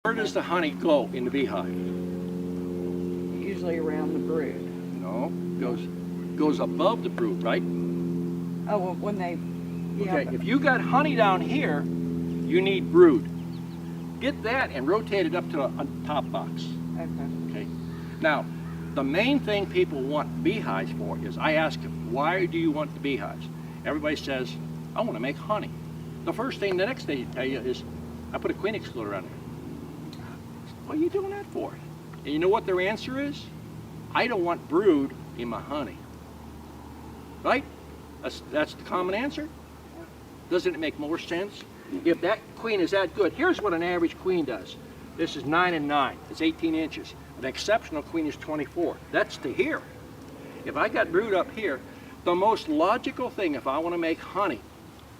Where does the honey go in the beehive? Usually around the brood. No, goes above the brood, right? Oh, well, when they, yeah. Okay, if you got honey down here, you need brood. Get that and rotate it up to a top box. Okay. Okay. Now, the main thing people want beehives for is, I ask them, why do you want the beehives? Everybody says, I want to make honey. The first thing, the next thing they tell you is, I put a queen excluder on there. What are you doing that for? And you know what their answer is? I don't want brood in my honey. Right? That's the common answer. Doesn't it make more sense? If that queen is that good, here's what an average queen does. This is 9 and 9. It's 18 inches. An exceptional queen is 24. That's to here. If I got brood up here, the most logical thing, if I want to make honey,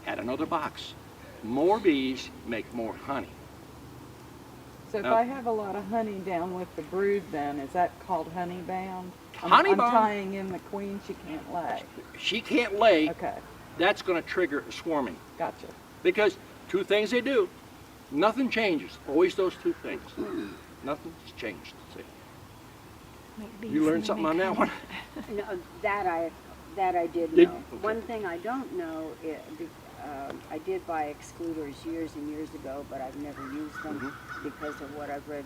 add another box. More bees make more honey. So if I have a lot of honey down with the brood, then is that called honey bound? Honey bound. I'm tying in the queen. She can't lay. She can't lay. Okay. That's going to trigger swarming. Gotcha. Because two things they do. Nothing changes. Always those two things. Nothing's changed. See? You learned something on that one? No, that I did Did- know. okay. One thing I don't know, I did buy excluders years and years ago, but I've never used them because of what I've read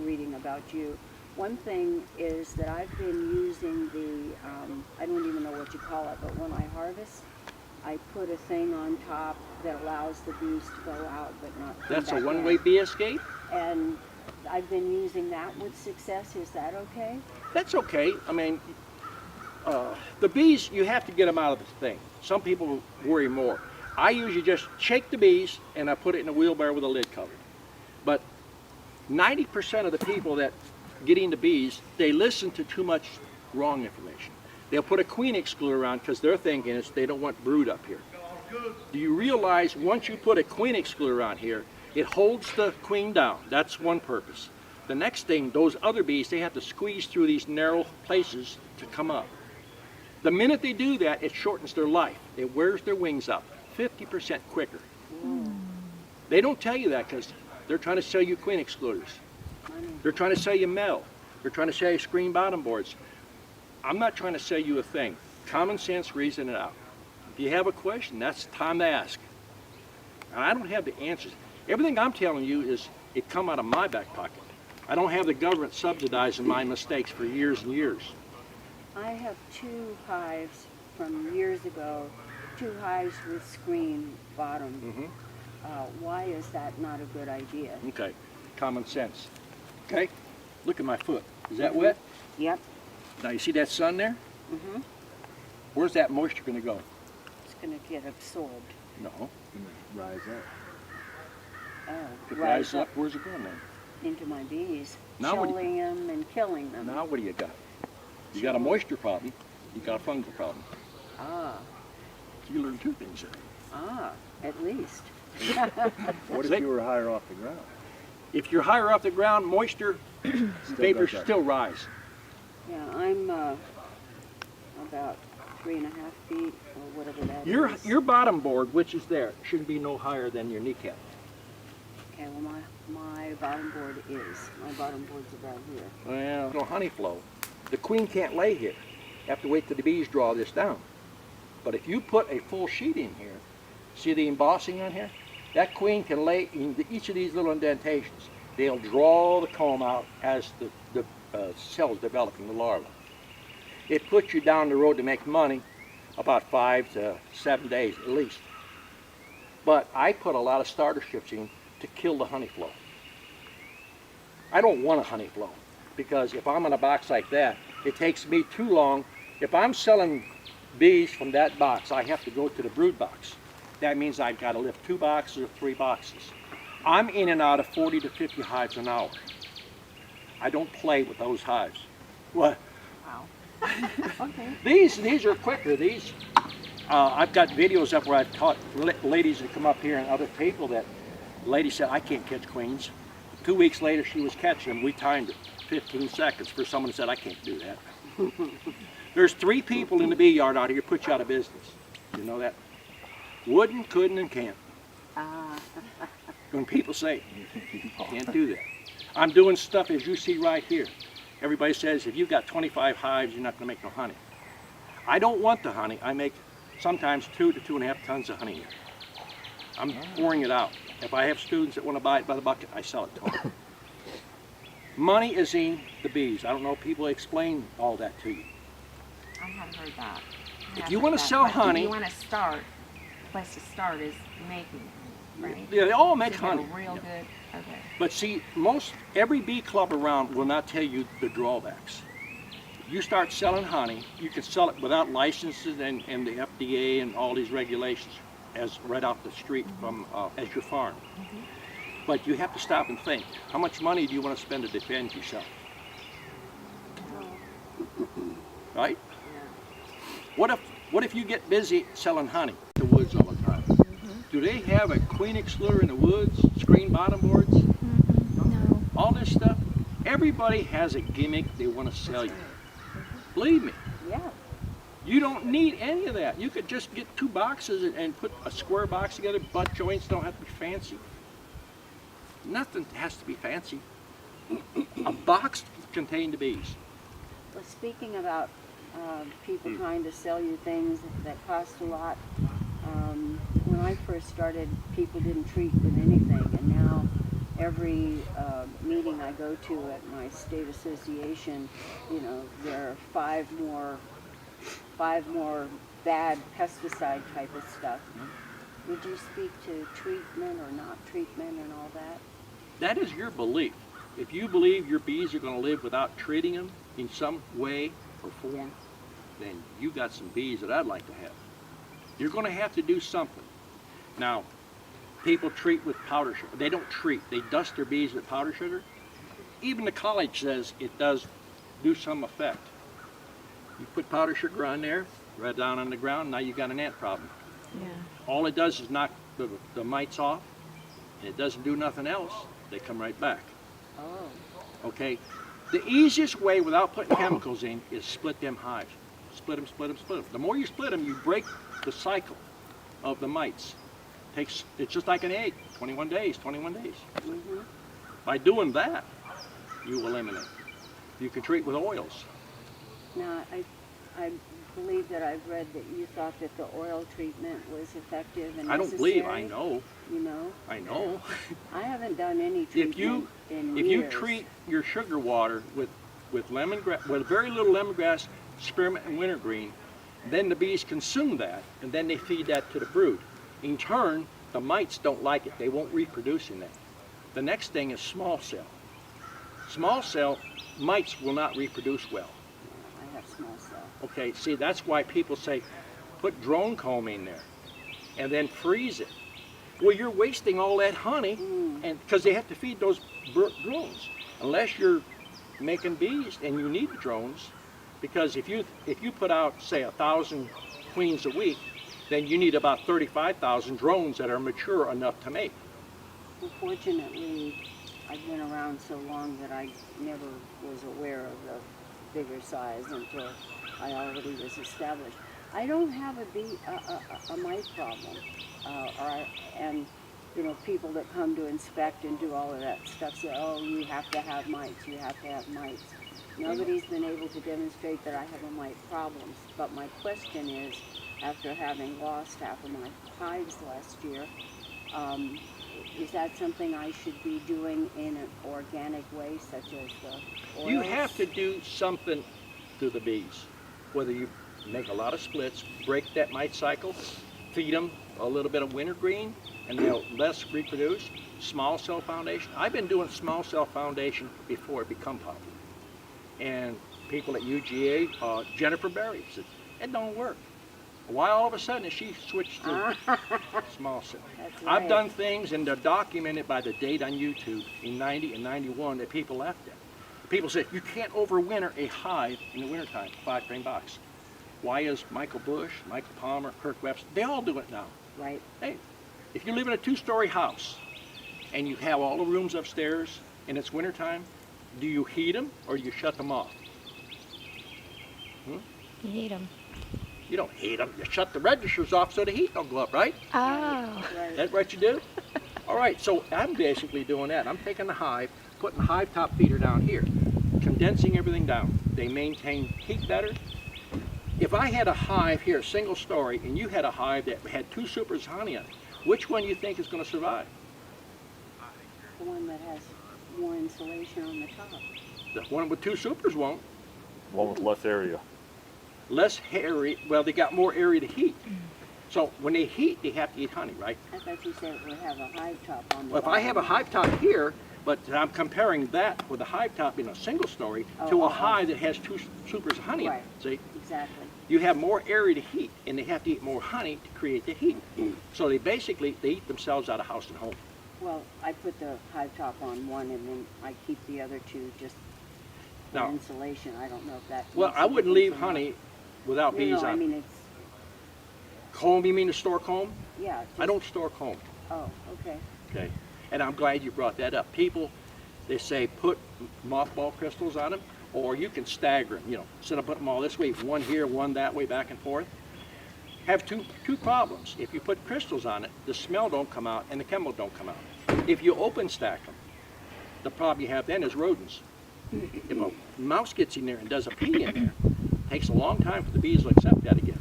reading about you. One thing is that I've been using the, I don't even know what you call it, but when I harvest, I put a thing on top that allows the bees to go out but not come That's a back one-way in. bee escape? And I've been using that with success. Is that okay? That's okay. I mean, the bees, you have to get them out of the thing. Some people worry more. I usually just shake the bees and I put it in a wheelbarrow with a lid cover. But 90% of the people that get into bees, they listen to too much wrong information. They'll put a queen excluder around because their thinking is they don't want brood up here. Do you realize once you put a queen excluder on here, it holds the queen down? That's one purpose. The next thing, those other bees, they have to squeeze through these narrow places to come up. The minute they do that, it shortens their life. It wears their wings up 50% quicker. They don't tell you that because they're trying to sell you queen excluders. They're trying to sell you metal. They're trying to sell you screen bottom boards. I'm not trying to sell you a thing. Common sense, reason it out. If you have a question, that's the time to ask. And I don't have the answers. Everything I'm telling you is it come out of my back pocket. I don't have the government subsidizing my mistakes for years and years. I have 2 hives from years ago, 2 hives with screen bottom. Why is that not a good idea? Okay, common sense. Okay, look at my foot. Is that wet? Yep. Now you see that sun there? Where's that moisture going to go? It's going to get absorbed. No. Rise up. Oh, If it rises up, where's it going then? into my bees, Now what do chilling them and killing them. Now what do you got? You got a moisture problem. You got a fungal problem. Ah, You learn 2 things there. at least. What if See? you were higher off the ground? If you're higher off the ground, moisture vapors got that. still rise. Yeah, I'm about 3.5 feet or whatever that is. Your bottom board, which is there, shouldn't be no higher than your kneecap. Okay, well my bottom board is. My bottom board's about here. Well, no honey flow. The queen can't lay here. You have to wait till the bees draw this down. But if you put a full sheet in here, see the embossing on here? That queen can lay in each of these little indentations. They'll draw the comb out as the cells developing, the larva. It puts you down the road to make money about 5 to 7 days at least. But I put a lot of starter strips in to kill the honey flow. I don't want a honey flow because if I'm in a box like that, it takes me too long. If I'm selling bees from that box, I have to go to the brood box. That means I've got to lift 2 boxes or 3 boxes. I'm in and out of 40 to 50 hives an hour. I don't play with those hives. What? Wow. Okay. These are quicker. These, I've got videos up where I've taught ladies that come up here and other people that the lady said, I can't catch queens. 2 weeks later, she was catching them. We timed it 15 seconds for someone who said, I can't do that. There's 3 people in the bee yard out here put you out of business. You know that? Wouldn't, couldn't, and can't. When people say, can't do that. I'm doing stuff as you see right here. Everybody says, if you've got 25 hives, you're not going to make no honey. I don't want the honey. I make sometimes 2 to 2.5 tons of honey here. I'm pouring it out. If I have students that want to buy it by the bucket, I sell it to them. Money is in the bees. I don't know if people explain all that to you. I haven't heard that. If you want to sell honey, you want to start, the place to start is making honey, right? yeah, they all make To get honey. a real Yeah. good, okay. But see, every bee club around will not tell you the drawbacks. If you start selling honey, you can sell it without licenses and the FDA and all these regulations as right off the street from as your farm. But you have to stop and think, how much money do you want to spend to defend yourself? Right? What if you get busy selling honey in the woods all the time? Do they have a queen excluder in the woods, screen bottom boards? No. All this stuff? Everybody has a gimmick they want to sell you. Believe me, Yeah. you don't need any of that. You could just get 2 boxes and put a square box together. Butt joints don't have to be fancy. Nothing has to be fancy. A box contained the bees. Well, speaking about people trying to sell you things that cost a lot, when I first started, people didn't treat with anything, and now every meeting I go to at my state association, you know, there are 5 more bad pesticide type of stuff. Would you speak to treatment or not treatment and all that? That is your belief. If you believe your bees are going to live without treating them in some way or form, then you got some bees that I'd like to have. You're going to have to do something. Now, people treat with powder sugar. They don't treat. They dust their bees with powder sugar. Even the college says it does do some effect. You put powder sugar on there, right down on the ground, now you got an ant problem. Yeah. All it does is knock the mites off, and it doesn't do nothing else. They come right back. Oh. Okay? The easiest way without putting chemicals in is split them hives. Split them, split them, split them. The more you split them, you break the cycle of the mites. It's just like an egg, 21 days, 21 days. Mhm. By doing that, you eliminate. You can treat with oils. Now, I believe that I've read that you thought that the oil treatment was effective and I don't necessary. believe, I know, You know, I know. I haven't done any treatment If you in if years. you treat your sugar water with lemongrass, with very little lemongrass, spearmint, and wintergreen, then the bees consume that, and then they feed that to the brood. In turn, the mites don't like it. They won't reproduce in that. The next thing is small cell. Small cell mites will not reproduce well. I have small cell. Okay, see, that's why people say, put drone comb in there, and then freeze it. Well, you're wasting all that honey, and because they have to feed those drones. Unless you're making bees and you need drones, because if you put out, say, 1,000 queens a week, then you need about 35,000 drones that are mature enough to mate. Unfortunately, I've been around so long that I never was aware of the bigger size until I already was established. I don't have a mite problem, and you know, people that come to inspect and do all of that stuff say, oh, you have to have mites, you have to have mites. Nobody's been able to demonstrate that I have a mite problem. But my question is, after having lost half of my hives last year, is that something I should be doing in an organic way, such as the oils? You have to do something to the bees. Whether you make a lot of splits, break that mite cycle, feed them a little bit of wintergreen, and they'll less reproduce. Small cell foundation. I've been doing small cell foundation before it become popular. And people at UGA, Jennifer Berry said, it don't work. Why all of a sudden she switched to small cell? That's I've right. done things, and they're documented by the date on YouTube in 90 and 91 that people left it. People say, you can't overwinter a hive in the wintertime, 5-frame box. Why is Michael Bush, Michael Palmer, Kirk Webster, they all do it now. Right. Hey, if you live in a 2-story house and you have all the rooms upstairs and it's wintertime, do you heat them or do you shut them off? You heat them. You don't heat them, you shut the registers off so the heat don't go up, right? Oh. Right. That's what you do? All right, so I'm basically doing that. I'm taking the hive, putting the hive top feeder down here, condensing everything down. They maintain heat better. If I had a hive here, single story, and you had a hive that had 2 supers of honey on it, which one do you think is going to survive? The one that has more insulation on the top. The one with 2 supers won't. One with less area. Less area, well, they got more area to heat. So when they heat, they have to eat honey, right? I thought you said it would have a hive top on the Well, if I have a bottom. hive top here, but I'm comparing that with a hive top in a single story to Oh, a hive that has 2 supers of honey in it. Right. See? Exactly. You have more area to heat, and they have to eat more honey to create the heat. So they basically, they eat themselves out of house and home. Well, I put the hive top on one and then I keep the other 2 just for Now- insulation. I don't know if that Well, makes I a wouldn't leave difference or not. honey without No, bees no, I on it. mean, it's, Comb, you mean to store comb? yeah. I just- don't store comb, Oh, okay. okay? And I'm glad you brought that up. People, they say put mothball crystals on them, or you can stagger them, you know, instead of putting them all this way, one here, one that way, back and forth. Have two problems. If you put crystals on it, the smell don't come out and the chemical don't come out. If you open stack them, the problem you have then is rodents. If a mouse gets in there and does a pee in there, it takes a long time for the bees to accept that again.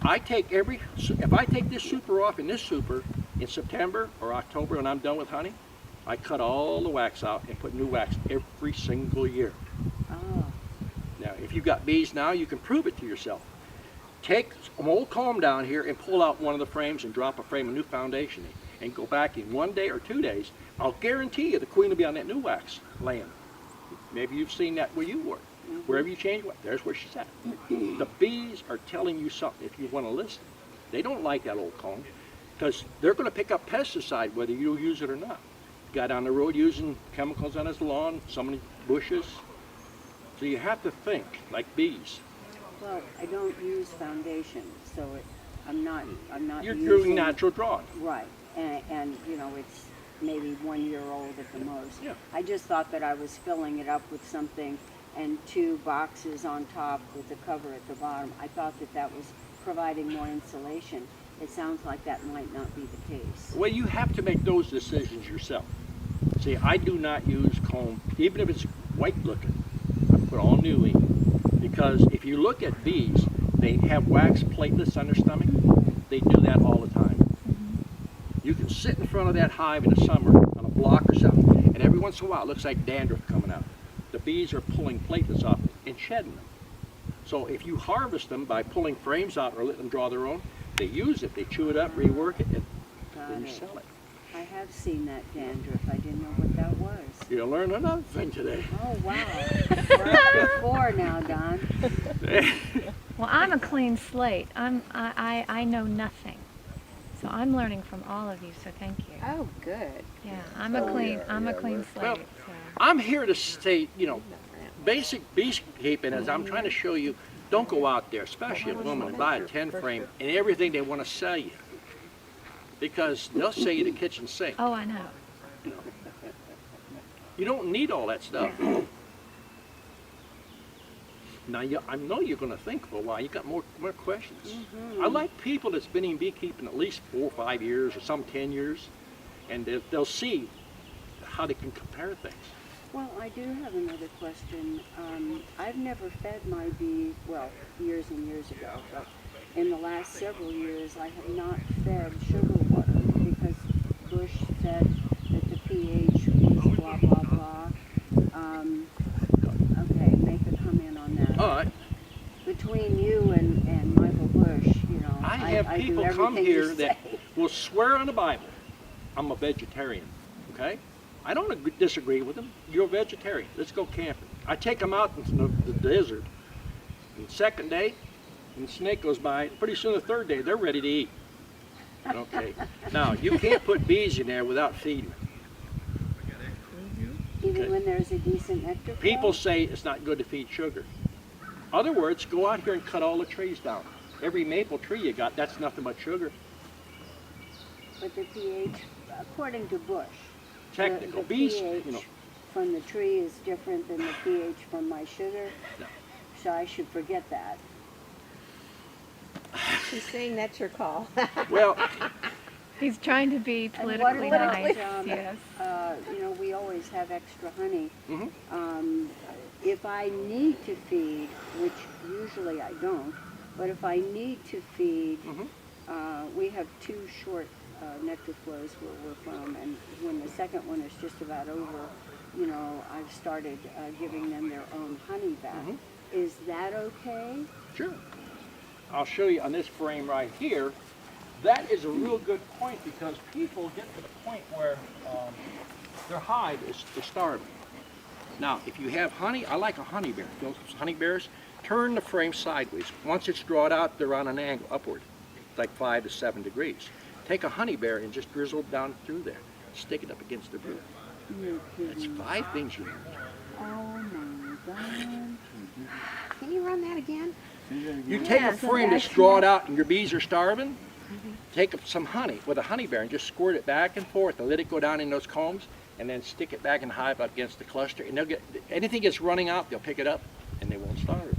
If I take this super off and this super in September or October when I'm done with honey, I cut all the wax out and put new wax every single year. Oh, Now, if you've got bees now, you can prove it to yourself. Take an old comb down here and pull out one of the frames and drop a frame of new foundation in, and go back in 1 day or 2 days. I'll guarantee you the queen will be on that new wax laying. Maybe you've seen that where you were. Wherever you change, there's where she's at. The bees are telling you something if you want to listen. They don't like that old comb because they're going to pick up pesticide whether you use it or not. Guy down the road using chemicals on his lawn, so many bushes. So you have to think like bees. well, I don't use foundation, so I'm not You're using. doing natural drawing. Right, and you know, it's maybe 1 year old at the most. Yeah. I just thought that I was filling it up with something and 2 boxes on top with the cover at the bottom. I thought that that was providing more insulation. It sounds like that might not be the case. Well, you have to make those decisions yourself. See, I do not use comb, even if it's white looking. I put all new in. Because if you look at bees, they have wax platelets on their stomach. They do that all the time. You can sit in front of that hive in the summer on a block or something, and every once in a while it looks like dandruff coming out. The bees are pulling platelets off and shedding them. So if you harvest them by pulling frames out or letting them draw their own, they use it, they chew it up, rework it, and Got then you it. sell it. I have seen that dandruff. I didn't know what that was. You learn another thing today. Oh, wow. We're up to 4 now, Don. Well, I'm a clean slate. I know nothing. So I'm learning from all of you, so thank you. Oh, good. Yeah, I'm a clean we're- slate. Well, So. I'm here to say, you know, basic beekeeping, as I'm trying to show you, don't go out there, especially a woman, and buy a 10 frame and everything they want to sell you. Because they'll sell you the kitchen sink. Oh, I know. You don't need all that stuff. Now, I know you're going to think for a while. You got more questions. I like people that's been in beekeeping at least 4 or 5 years, or some 10 years, and they'll see how they can compare things. Well, I do have another question. I've never fed my bees, well, years and years ago, but in the last several years I have not fed sugar water because Bush said that the pH was blah, blah, blah. Okay, make a comment on that. All right. Between you and Michael Bush, you know, I have do people come everything here you that say. will swear on the Bible, I'm a vegetarian, okay? I don't disagree with them. You're a vegetarian. Let's go camping. I take them out into the desert. And the second day, and the snake goes by, pretty soon the third day, they're ready to eat. Okay. Now, you can't put bees in there without feeding them. Even okay. when there's a decent nectar flow? People say it's not good to feed sugar. Other words, go out here and cut all the trees down. Every maple tree you got, that's nothing but sugar. But the pH, according to Bush, Technical. the Bees, pH you know, from the tree is different than the pH from my sugar. No. So I should forget that. She's saying that's your call. well, He's trying to be And what politically about, nice. Yes. you know, we always have extra honey. Mhm. If I need to feed, which usually I don't, but if I need to feed, we have 2 short nectar flows where we're from, and when the second one is just about over, you know, I've started giving them their own honey back. Is that okay? Sure. I'll show you on this frame right here. That is a real good point because people get to the point where their hive is starving. Now, if you have honey, I like a honey bear. Those honey bears, turn the frame sideways. Once it's drawn out, they're on an angle upward, like 5 to 7 degrees. Take a honey bear and just drizzle it down through there. Stick it up against the brood. That's 5 things you need. Oh my God. Can you run that again? You take a frame that's drawn out and your bees are starving, take some honey with a honey bear and just squirt it back and forth and let it go down in those combs, and then stick it back in the hive up against the cluster, and they'll get, anything that's running out, they'll pick it up and they won't starve.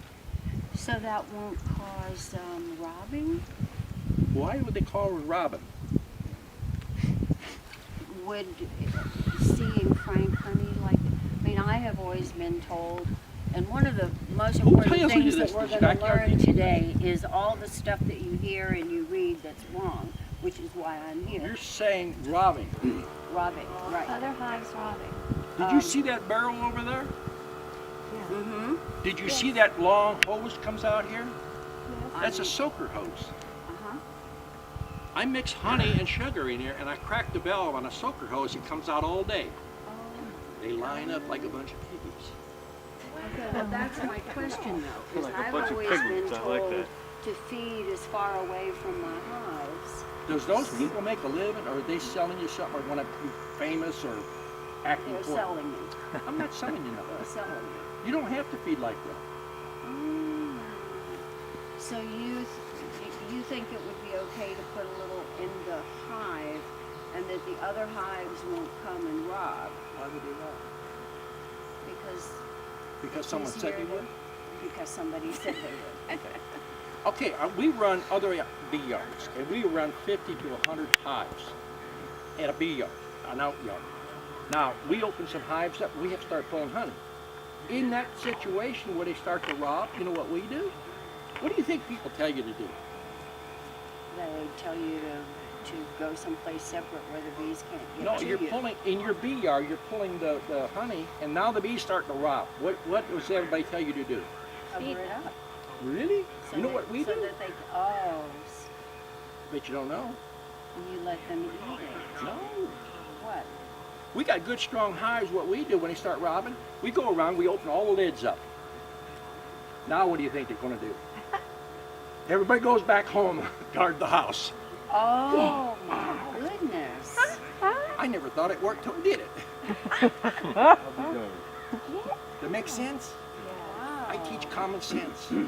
So that won't cause robbing? Why would they call it robin? Would seeing frank honey, like, I mean, I have always been told, and one of the most Who important tells you things this? that we're This going to backyard learn teacher? today is all the stuff that you hear and you read that's wrong, which is why I'm You're here. saying robbing. Robbing, right. Other hives robbing. Did you see that barrel over there? Mm-hmm. Did you see that long hose comes out here? Yes. That's a soaker hose. Uh-huh. I mix honey and sugar in here and I crack the valve on a soaker hose. It comes out all day. They line up like a bunch of piggies. Okay, well, that's my question though, is Like a I've bunch of always been pigwoods, I like told that. to feed as far away from my hives. Does those people make a living, or are they selling you something, or want to be famous or acting They're for it? selling me. I'm not selling you They're nothing. selling me. You don't have to feed like that. So you think it would be okay to put a little in the hive, and that the other hives won't come and rob? Why would they not? Because Someone it's said they here would? Because somebody said they would. Okay, we run other bee yards, and we run 50 to 100 hives at a bee yard, an out yard. Now, we open some hives up, we have to start pulling honey. In that situation where they start to rob, you know what we do? What do you think people tell you to do? They tell you to go someplace separate where the bees can't get No, to you're you. pulling, in your bee yard, you're pulling the honey, and now the bees starting to rob. What does everybody tell you to do? Cover it up. Really? So You know that- what we so do? that they, Bet you don't know. you let them eat it. No. What? We got good, strong hives. What we do when they start robbing, we go around, we open all the lids up. Now what do you think they're going to do? Everybody goes back home, guard the house. Oh my goodness. I never thought it worked till it did it. I'll be darned. That makes sense? Wow. I teach common sense. Yeah.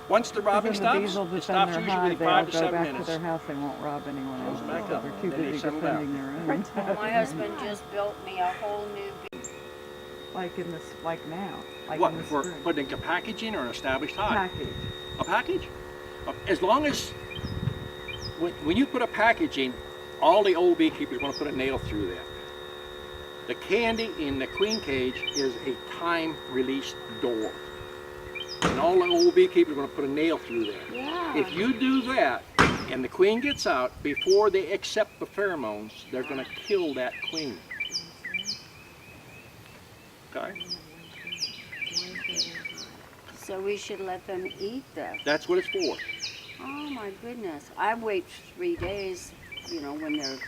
Once the robbing Then the bees stops, will it defend stops their usually hive. They'll 5 to go 7 back to minutes. their house. They won't rob anyone else. Goes back up. They're too Then they busy settle down. defending their own. Well, my husband just built me a whole new bee. like now, like What, in the for spring. putting a packaging or an established hive? Package. A package? As long as, when you put a packaging, all the old beekeepers want to put a nail through that. The candy in the queen cage is a time release door. And all the old beekeepers want to put a nail through there. Yeah. If you do that and the queen gets out, before they accept the pheromones, they're going to kill that queen. Okay? So we should let them eat this. That's what it's for. Oh my goodness. I wait 3 days, you know, when the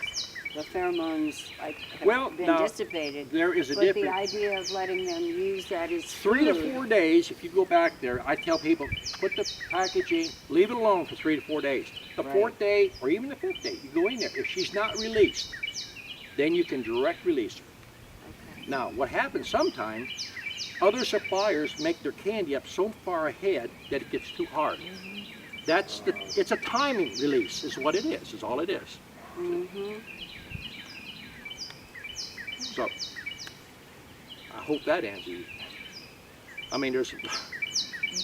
pheromones like have Well, been now, dissipated. There is a But the difference. idea of letting them use that is 3 to food. 4 days, if you go back there, I tell people, put the packaging, leave it alone for 3 to 4 days. The Right. 4th day, or even the 5th day, you go in there. If she's not released, then you can direct release her. Okay. Now, what happens sometimes, other suppliers make their candy up so far ahead that it gets too hard. It's a timing release is what it is all it is. Mm-hmm. So, I hope that answers you. I mean, there's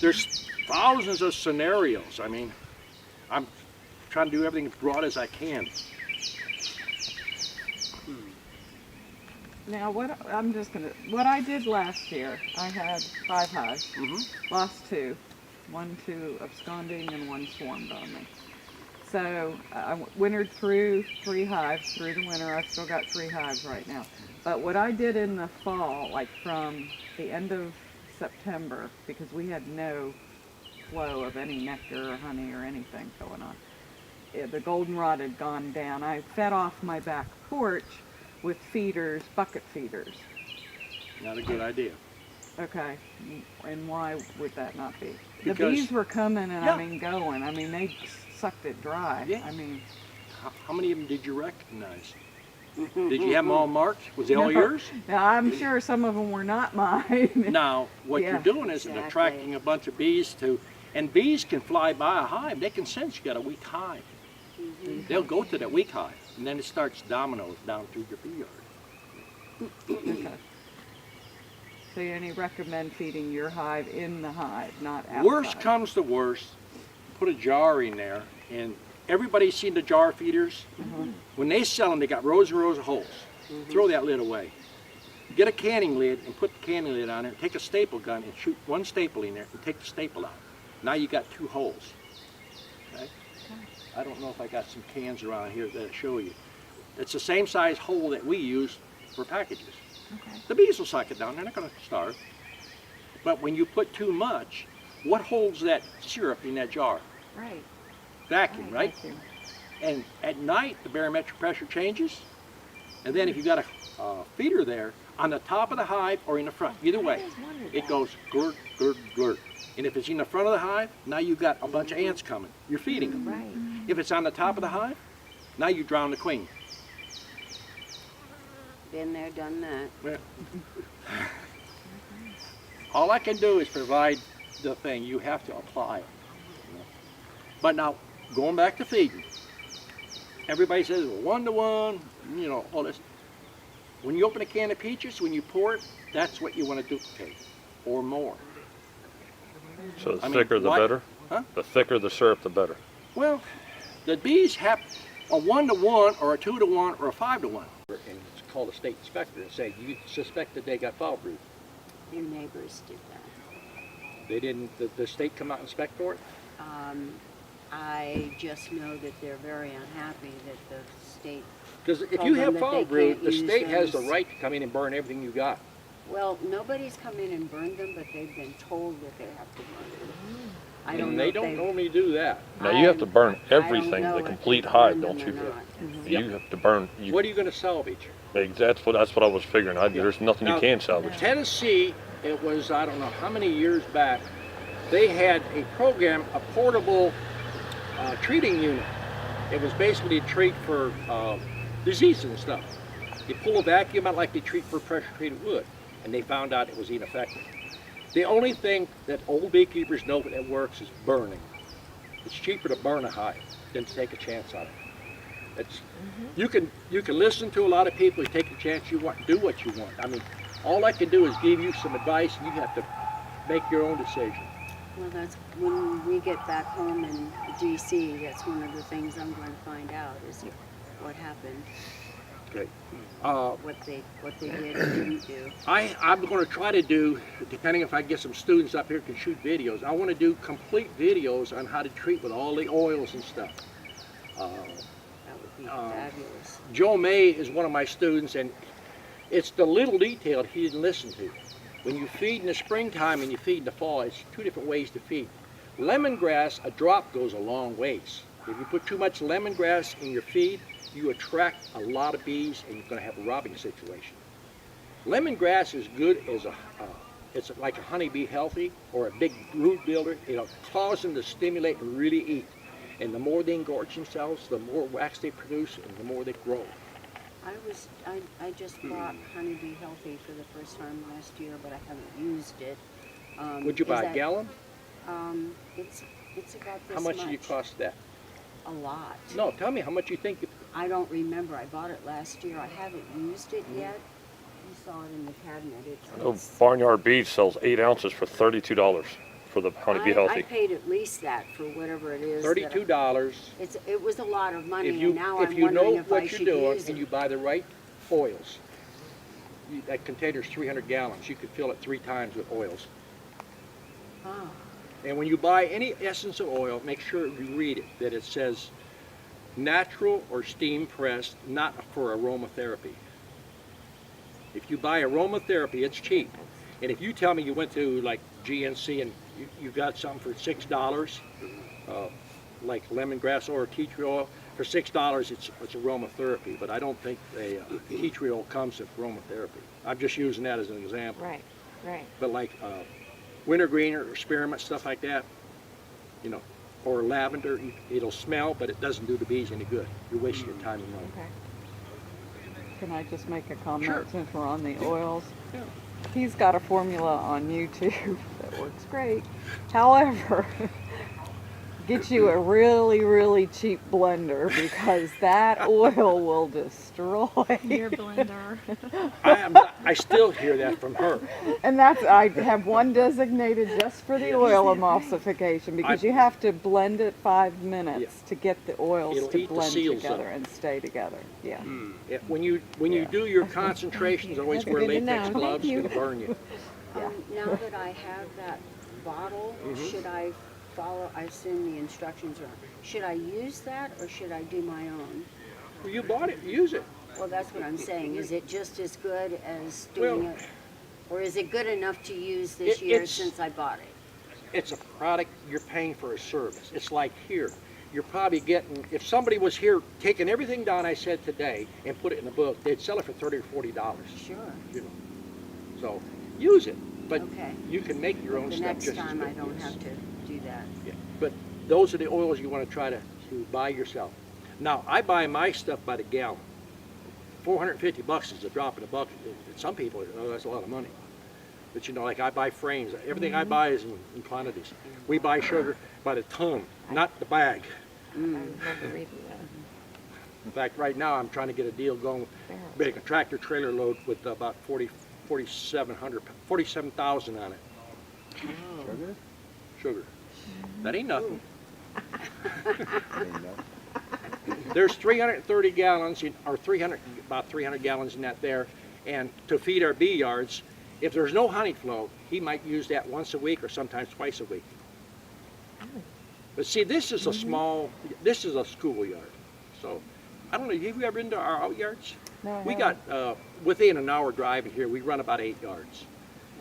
There's thousands of scenarios. I mean, I'm trying to do everything as broad as I can. Now, what I did last year, I had 5 hives, lost 2, 1 to absconding and 1 swarmed on me. So I wintered through 3 hives through the winter. I've still got 3 hives right now. But what I did in the fall, like from the end of September, because we had no flow of any nectar or honey or anything going on, the goldenrod had gone down. I fed off my back porch with feeders, bucket feeders. Not a good idea. Okay, and why would that not be? Because- the bees were coming and Yeah. I mean going. I mean they sucked it dry. Yeah. I mean, How many of them did you recognize? Did you have them all marked? Was they all No. yours? now I'm sure some of them were not mine. Now, what Yeah. you're doing is Exactly. attracting a bunch of bees to, and bees can fly by a hive. They can sense you got a weak hive. They'll go to that weak hive, and then it starts dominoes down through your bee yard. Okay. So you only recommend feeding your hive in the hive, not outside. Worst comes to worst, put a jar in there, and everybody's seen the jar feeders. When they sell them, they got rows and rows of holes. Throw that lid away. Get a canning lid and put the canning lid on it. Take a staple gun and shoot 1 staple in there and take the staple out. Now you got 2 holes. Okay? I don't know if I got some cans around here that show you. It's the same size hole that we use for packages. Okay. The bees will suck it down. They're not going to starve. But when you put too much, what holds that syrup in that jar? Right. Vacuum, right? Vacuum. And at night, the barometric pressure changes. And then if you got a feeder there, on the top of the hive or in the front, either way, always wondered it that. goes glurt, glurt, glurt. And if it's in the front of the hive, now you've got a bunch of ants coming. You're feeding them. Right. If it's on the top of the hive, now you drown the queen. Been there, done that. Yeah. All I can do is provide the thing. You have to apply it. you know. But now, going back to feeding, everybody says 1-to-1, you know, all this. When you open a can of peaches, when you pour it, that's what you want to duplicate, or more. So the I mean, thicker the why- better? Huh? The thicker the syrup, the better. Well, the bees have a 1-to-1 or a 2-to-1 or a 5-to-1. And it's called a state inspector and say, you suspect that they got foul brood. Your neighbors did that. They didn't, the state come out and inspect for it? I just know that they're very unhappy that the state, Because if Told you them have that foul they brood, can't the use state has the those. right to come in and burn everything you got. well, nobody's come in and burned them, but they've been told that they have to burn them. I don't And know they if don't they've- normally do that. Now you have to burn I don't everything, know the if complete they've hive, burned don't them you? or not. You have to burn. What are you going to salvage? That's what I was figuring. There's nothing Now- you can salvage. Tennessee, it was, I don't know how many years back, they had a program, a portable treating unit. It was basically a treat for disease and stuff. You pull a vacuum out like they treat for pressure treated wood, and they found out it was ineffective. The only thing that old beekeepers know that works is burning. It's cheaper to burn a hive than to take a chance on it. It's, you can listen to a lot of people, take a chance you want, do what you want. I mean, all I can do is give you some advice, and you have to make your own decision. Well, that's when we get back home in DC, that's one of the things I'm going to find out is what happened, Okay. what they did or didn't do. I'm going to try to do, depending if I get some students up here who can shoot videos, I want to do complete videos on how to treat with all the oils and stuff. That would be fabulous. Joe May is one of my students, and it's the little detail he didn't listen to. When you feed in the springtime and you feed in the fall, it's 2 different ways to feed. Lemongrass, a drop goes a long ways. If you put too much lemongrass in your feed, you attract a lot of bees and you're going to have a robbing situation. Lemongrass is good as it's like a honeybee healthy or a big brood builder. It'll cause them to stimulate and really eat. And the more they engorge themselves, the more wax they produce and the more they grow. I just bought Honeybee Healthy for the first time last year, but I haven't used it. Would you Is buy a that- gallon? It's about this How much much. did you cost that? A lot. No, tell me how much you think. I don't remember. I bought it last year. I haven't used it yet. You saw it in the cabinet. Oh, Barnyard Beef sells 8 ounces for $32. for the honey to be I healthy. paid at least that for whatever it is. $32. It was a lot of money, If you and now I'm know wondering if I what should you're doing use and it. you buy the right oils, that container's 300 gallons. You could fill it 3 times with oils. Oh, And when you buy any essence of oil, make sure you read it, that it says natural or steam pressed, not for aromatherapy. If you buy aromatherapy, it's cheap. And if you tell me you went to like GNC and you got something for $6, like lemongrass oil or tea tree oil, for $6 it's aromatherapy, but I don't think a tea tree oil comes with aromatherapy. I'm just using that as an example. Right, right. But like wintergreen or spearmint, stuff like that, you know, or lavender, it'll smell, but it doesn't do the bees any good. You're wasting your time and money. Okay. Can I just make a comment Sure. since we're on the oils? Yeah. He's got a formula on YouTube that works great. However, get you a really, really cheap blender because that oil will destroy. Your blender. I still hear that from her. And I have one designated just for the oil emulsification because you have to blend it 5 minutes to get the oils It'll to eat the blend seals together up. and stay together. Yeah. When you do your concentrations, always wear Good to latex know. gloves. Thank you. It'll burn you. Now that I have that bottle, should I follow, I assume the instructions are, should I use that or should I do my own? Well, you bought it, use it. Well, that's what I'm saying. Is it just as good as doing Well, it? Or is it good enough to use this year it's- since I bought it? It's a product, you're paying for a service. It's like here. You're probably getting, if somebody was here taking everything down I said today and put it in a book, they'd sell it for $30 or $40. Sure. You know. So use it, but Okay. you can make your own The stuff next just as time good. I don't Yes. have to do that. Yeah. But those are the oils you want to try to buy yourself. Now, I buy my stuff by the gallon. $450 is a drop in the bucket. Some people, that's a lot of money. But you know, like I buy frames. Everything I buy is in quantities. We buy sugar by the ton, not the bag. I remember reading that. In fact, right now I'm trying to get a deal going, make a tractor trailer load with about 47,000 on it. Sugar? Sugar. That ain't nothing. I mean, no. There's 330 gallons, or about 300 gallons in that there, and to feed our bee yards, if there's no honey flow, he might use that once a week or sometimes twice a week. But see, this is a this is a schoolyard. So, I don't know, have you ever been to our out yards? No, I We haven't. got, within an hour drive here, we run about 8 yards.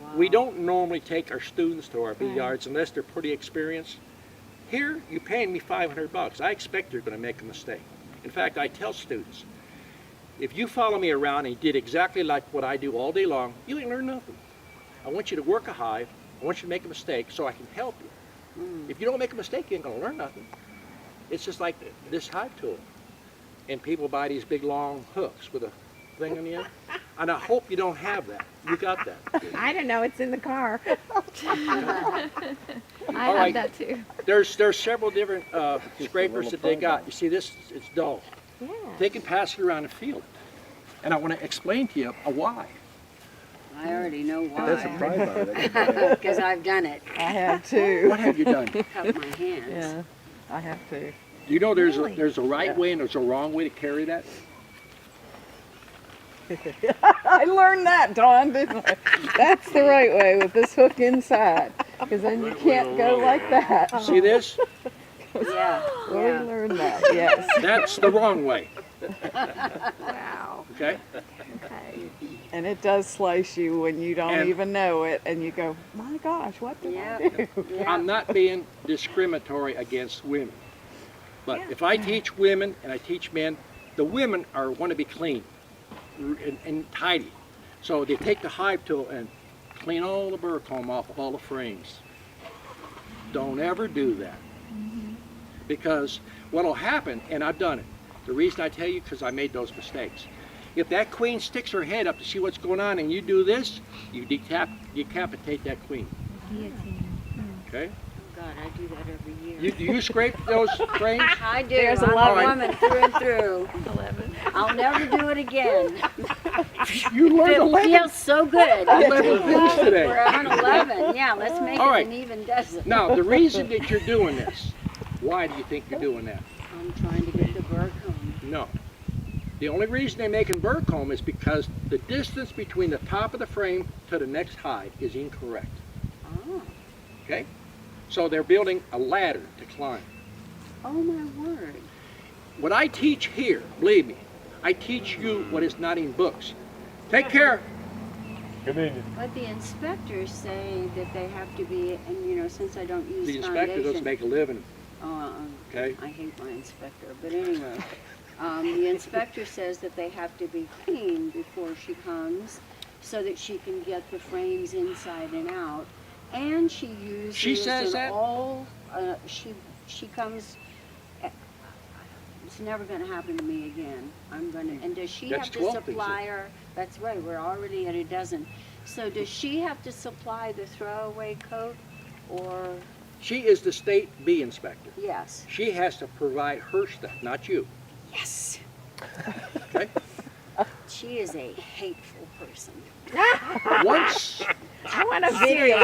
Wow. We don't normally take our students to our bee Right. yards unless they're pretty experienced. Here, you're paying me $500. I expect you're going to make a mistake. In fact, I tell students, if you follow me around and you did exactly like what I do all day long, you ain't learn nothing. I want you to work a hive. I want you to make a mistake so I can help you. If you don't make a mistake, you ain't going to learn nothing. It's just like this hive tool. And people buy these big long hooks with a thing on the end. And I hope you don't have that. You got that. I don't know, it's in the car. I All have right. that too. There's several different scrapers that they got. You see this? It's dull. Yeah. They can pass it around and feel it. And I want to explain to you why. I already know That's a why. pride bar. They can buy it. Because I've done it. I have too. What have you done? Cut my hands. Yeah, I have to. Do you know there's Really? there's a right way and there's a wrong way to carry that? I learned that, Dawn, didn't I? That's the right way with this hook inside, because then you can't go like that. See this? Yeah. We Yeah. learned that, yes. That's the wrong way. Wow. Okay? Okay. And it does slice you when you don't And- even know it, and you go, my gosh, what did Yeah. I do? Yeah. I'm not being discriminatory against women. But if I teach women and I teach men, the women want to be clean and tidy. So they take the hive tool and clean all the burr comb off of all the frames. Don't ever do that. Because what will happen, and I've done it, the reason I tell you, because I made those mistakes. If that queen sticks her head up to see what's going on and you do this, you decapitate that queen. Guillotine. Okay? God, I do that every year. Do you scrape those frames? I do. There's I'm 11. a woman through and through. 11. I'll never do it again. You learned It 11 feels so good. 11 things today. We're on 11. Yeah, let's make All it right. an even dozen. Now, the reason that you're doing this, why do you think you're doing that? I'm trying to get the bird home. No. The only reason they're making bird comb is because the distance between the top of the frame to the next hive is incorrect. Oh. Okay? So they're building a ladder to climb. Oh my word. What I teach here, believe me, I teach you what is not in books. Take care. Good evening. But the inspectors say that they have to be, and you know, since I don't use The inspector foundation. doesn't make a living. Oh, Okay. I hate my inspector, but anyway, the inspector says that they have to be clean before she comes, so that she can get the frames inside and out. And she uses She says that? she comes. It's never going to happen to me again. I'm going to. And does she That's have to 12 things. supply her? That's right. We're already at a dozen. So does she have to supply the throwaway coat, or She is the state bee inspector. yes? She has to provide her stuff, not you. Yes. Okay? She is a hateful person. Once, I want a video.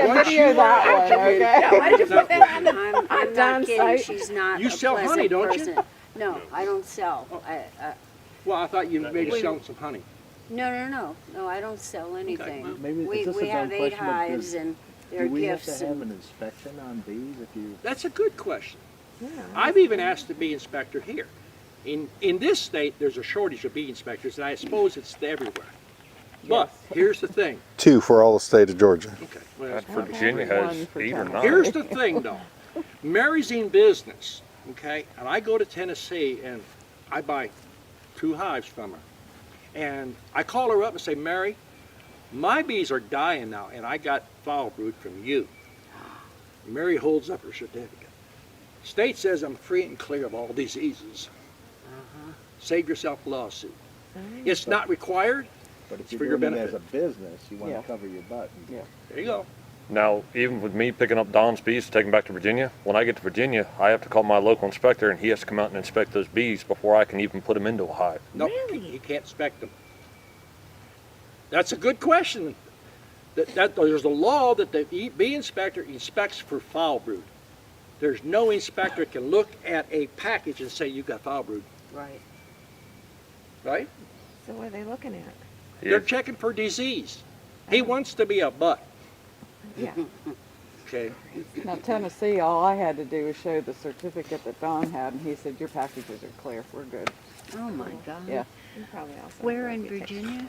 once you that one, okay? Why did you put that on the I'm done not kidding. site. She's not You a sell pleasant honey, don't you? person. No, I don't sell. well, I thought you maybe selling some honey. No, I don't sell anything. Maybe We is this a have dumb 8 question, but hives and they're do we have gifts to have and an inspection on bees if you? That's a good question. I've even asked the bee inspector here. In this state, there's a shortage of bee inspectors, and I suppose it's everywhere. But here's the thing. 2 for all the state of Georgia. Okay. Well, That Virginia has One for 8 or 10. 9. here's the thing, though. Mary's in business, okay? And I go to Tennessee and I buy 2 hives from her. And I call her up and say, Mary, my bees are dying now, and I got foul brood from you. Mary holds up her certificate. State says I'm free and clear of all diseases. Save yourself a lawsuit. It's not required. But if for you're your doing it as benefit. a business, you want Yeah. to cover your butt. And There you go. Now, even with me picking up Don's bees to take them back to Virginia, when I get to Virginia, I have to call my local inspector, and he has to come out and inspect those bees before I can even put them into a hive. No, you can't inspect them. That's a good question. There's a law that the bee inspector inspects for foul brood. There's no inspector can look at a package and say you got foul brood, right. right? So what are they looking at? They're checking for disease. He wants to be a butt. Yeah. Okay. Now Tennessee, all I had to do was show the certificate that Don had, and he said your packages are clear. We're good. Oh my God. Yeah. Where in Virginia?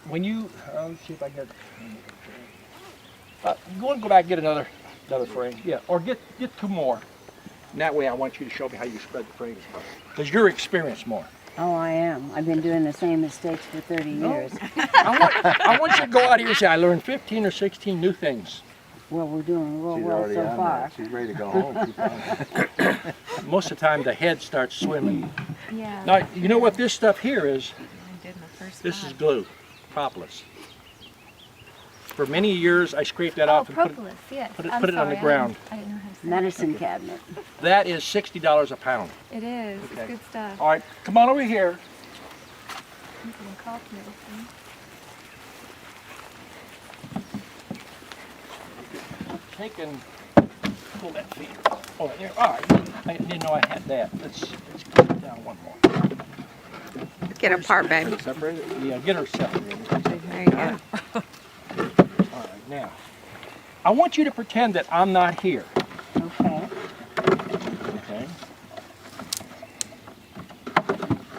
When you let's see if I get. Go and go back and get another frame. Yeah, or get 2 more. And that way, I want you to show me how you spread the frames, because you're experienced more. Oh, I am. I've been doing the same mistakes for 30 years. I want you to go out here and say, I learned 15 or 16 new things. Well, we're doing real she's well already so on far. that. She's ready to go home. Keep on. Most of the time, the head starts swimming. Yeah. Now, you know what this stuff here is? I did my first This is one. glue, propolis. For many years, I scraped that Oh, off and put propolis, yes. put it- I'm put it on the sorry, ground. I didn't know how to say Medicine cabinet. that is $60 a pound. it. It is. Okay. It's good stuff. All right, come on over here. I'm some cough medicine. Take and pull that feeder. Oh, there. All right. I didn't know I had that. Let's put it down one more. Get apart, baby. Separate it. Yeah, get her separated. There you go. All right, now, I want you to pretend that I'm not here. Okay. Okay.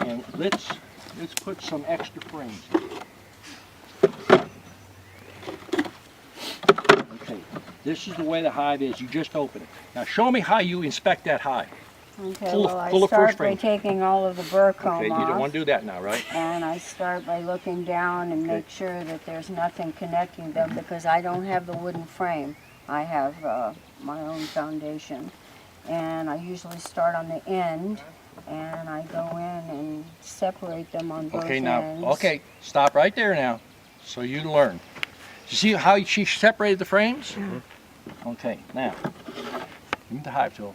And let's put some extra frames. Okay. This is the way the hive is. You just open it. Now show me how you inspect that hive. Okay, Pull- well, I pull the start first by frame. taking all of the burr comb Okay, you off. don't want to do that now, right? And I start by looking down and make sure that there's nothing connecting them because I don't have the wooden frame. I have my own foundation. And I usually start on the end and I go in and separate them on both Okay, ends. now, okay, stop right there now, so you learn. See how she separated the frames? Okay, now, give me the hive tool.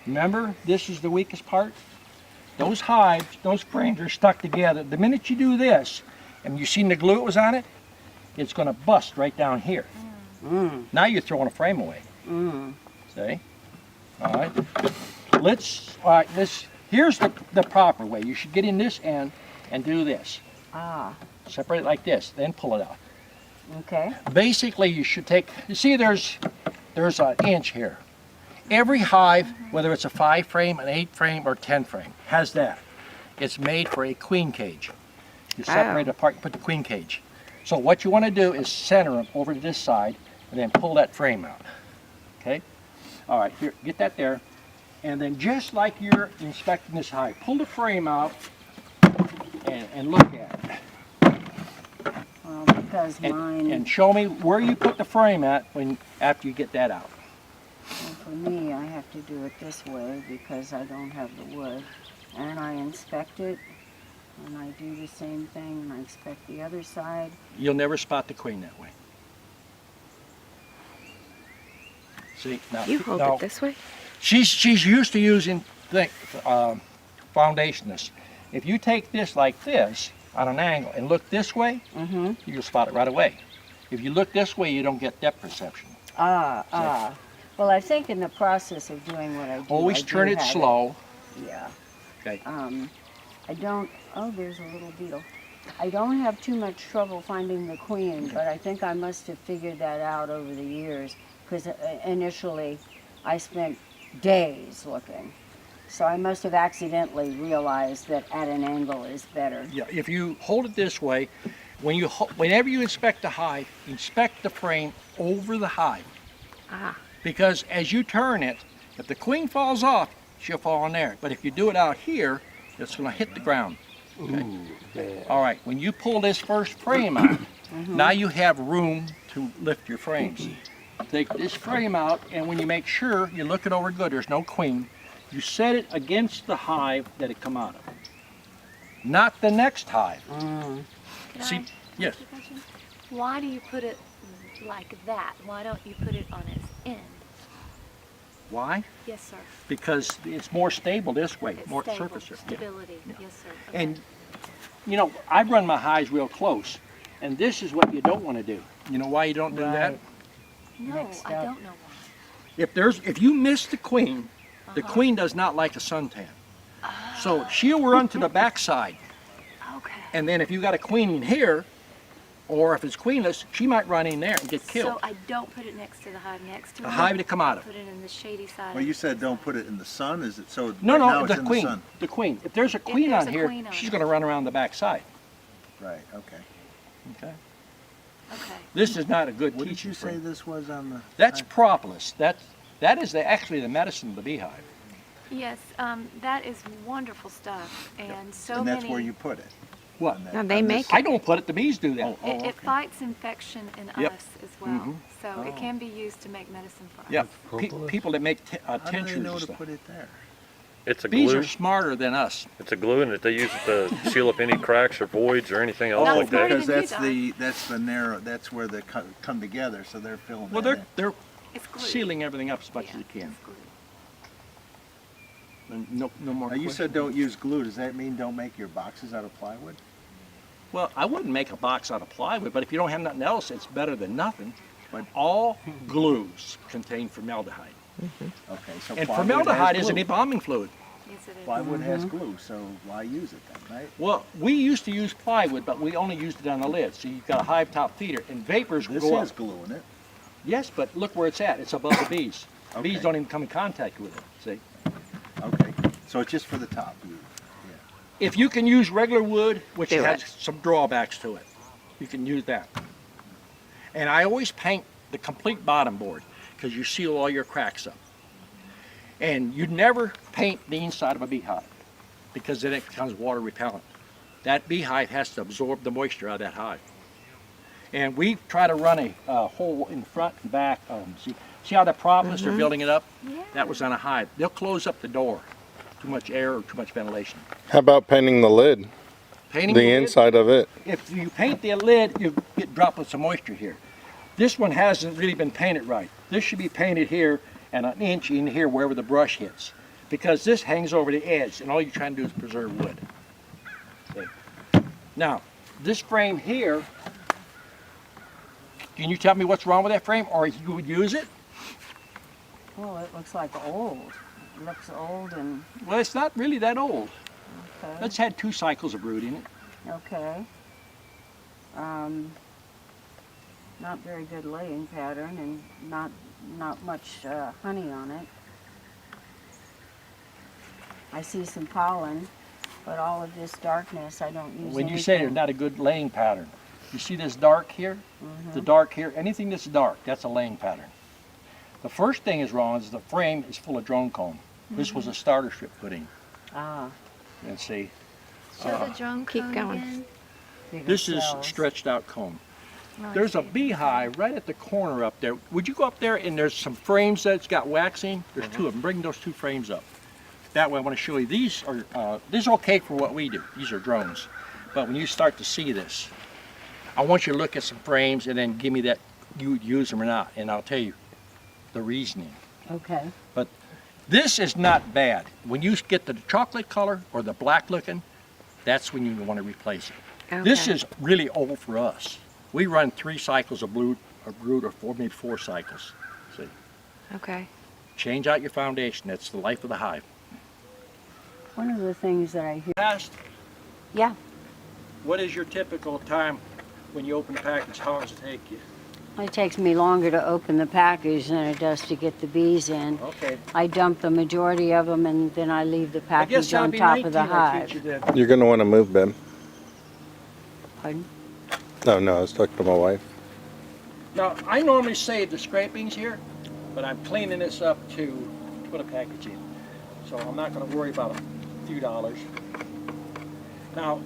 Remember, this is the weakest part? Those hives, those frames are stuck together. The minute you do this, and you seen the glue that was on it, it's gonna bust right down here. Now you're throwing a frame away. See? All right. Here's the proper way. You should get in this end and do this. Separate it like this, then pull it out. Okay. Basically, you should take, you see there's an inch here. Every hive, whether it's a 5 frame, an 8 frame, or 10 frame, has that. It's made for a queen cage. You separate it apart, you put the queen cage. So what you want to do is center them over to this side and then pull that frame out. Okay? All right, here, get that there. And then just like you're inspecting this hive, pull the frame out and look at it. Well, because mine, And show me where you put the frame at after you get that out. well, for me, I have to do it this way because I don't have the wood. And I inspect it, and I do the same thing, and I inspect the other side. You'll never spot the queen that way. See, now, You hold now it this way? she's used to using foundation this. If you take this like this on an angle and look this way, you'll spot it right away. If you look this way, you don't get depth perception. Well, I think in the process of doing what I do, Always I do turn it have slow. Yeah. Okay. I don't, oh, there's a little beetle. I don't have too much trouble finding the queen, but I think I must have figured that out over the years, because initially I spent days looking. So I must have accidentally realized that at an angle is better. Yeah, if you hold it this way, whenever you inspect the hive, inspect the frame over the hive. Because as you turn it, if the queen falls off, she'll fall in there. But if you do it out here, it's going to hit the ground. Okay? All right, when you pull this first frame out, now you have room to lift your frames. Take this frame out, and when you make sure you look it over good, there's no queen, you set it against the hive that it come out of. Not the next hive. See, yes. Why do you put it like that? Why don't you put it on its end? Why? Yes, sir. Because it's more stable this way, It's more stable, surface. Yeah. stability. Yeah. Yes, sir. Okay. And, you know, I run my hives real close, and this is what you don't want to do. You know why you don't do that? no, mixed I up. don't know why. If you miss the queen Uh-huh. does not like a suntan. So she'll run to the backside, Okay. and then if you got a queen in here, or if it's queenless, she might run in there and get killed. So I don't put it next to the hive next to The it? hive to come out of. Put it in the shady side. Well, you said don't put it in the sun, is it so? No, right no, now it's the in queen. The sun. The queen. If there's a queen there's on a here, queen on she's it. going to run around the backside. Right, okay. Okay. Okay. This is not a good What did teaching you say frame. this was on the? That's propolis. That is actually the medicine of the beehive. Yes, that is wonderful stuff, and so And that's many. where you put it? What? on that- Now they on make this- I don't put it. The bees do that. Oh, It okay. fights infection in Yep. us as well, Mhm. so it can be used to make medicine for us. Yep. People that make How do they tinctures know and to stuff. put it there? It's a Bees glue. are smarter than us. It's a glue, and that they use it to seal up any cracks or voids or anything else Not like smarter that. Because than you, that's the narrow, that's where they come together, so they're filling Well, that in. they're It's glue. sealing everything up as much Yeah, as they can. it's glue. And no more Now, you questions? said don't use glue, does that mean don't make your boxes out of plywood? Well, I wouldn't make a box out of plywood, but if you don't have nothing else, it's better than nothing. But- All glues contain formaldehyde. Okay, so And plywood formaldehyde has is an glue. embalming fluid. Yes, it is. Plywood has glue, so why use it then, right? Well, we used to use plywood, but we only used it on the lid. So you've got a hive top feeder, and vapors This go has up. glue in it. Yes, but look where it's at. It's above the bees. Bees Okay. don't even come in contact with it, see? Okay, so it's just for the top. If you can use regular wood, which Do has it. some drawbacks to it, you can use that. And I always paint the complete bottom board because you seal all your cracks up. And you never paint the inside of a beehive because then it becomes water repellent. That beehive has to absorb the moisture out of that hive. And we try to run a hole in front and back. See how the propolis are building it up? Yeah. That was on a hive. They'll close up the door. Too much air or too much ventilation. How about painting the lid? Painting The lid, inside of it? if you paint the lid, you get droplets of moisture here. This one hasn't really been painted right. This should be painted here and an inch in here wherever the brush hits, because this hangs over the edge and all you're trying to do is preserve wood. See? Now, this frame here, can you tell me what's wrong with that frame, or you would use it? Well, it looks like old. It looks old and, Well, it's not really that old. okay. It's had 2 cycles of brood in it. Okay. Not very good laying pattern and not much honey on it. I see some pollen, but all of this darkness, I don't use When you say there's not a good laying pattern, you see this dark here, the dark here, anything that's dark, that's a laying pattern. The first thing is wrong is the frame is full of drone comb. This was a starter strip putting, Ah, and see, Show the drone Keep cone going. again. bigger this is cells. stretched out comb. Oh, I There's a see. beehive right at the corner up there. Would you go up there and there's some frames that's got waxing? There's 2 of them. Bring those 2 frames up. That way I want to show you, these are okay for what we do. These are drones. But when you start to see this, I want you to look at some frames and then give me that you would use them or not, and I'll tell you the reasoning. Okay. But this is not bad. When you get the chocolate color or the black looking, that's when you want to replace it. This Okay. is really old for us. We run 3 cycles of brood or 4, maybe 4 cycles. See, Okay. change out your foundation. That's the life of the hive. One of the things that I hear. Past, Yeah. what is your typical time when you open the package? How long does it take you? It takes me longer to open the package than it does to get the bees in. Okay. I dump the majority of them and then I leave the I guess package that'll on be top 19 of the I teach you hive. then. You're going to want to move, Ben. Pardon? Oh, no, I was talking to my wife. Now, I normally save the scrapings here, but I'm cleaning this up to put a package in. So I'm not going to worry about a few dollars. Now,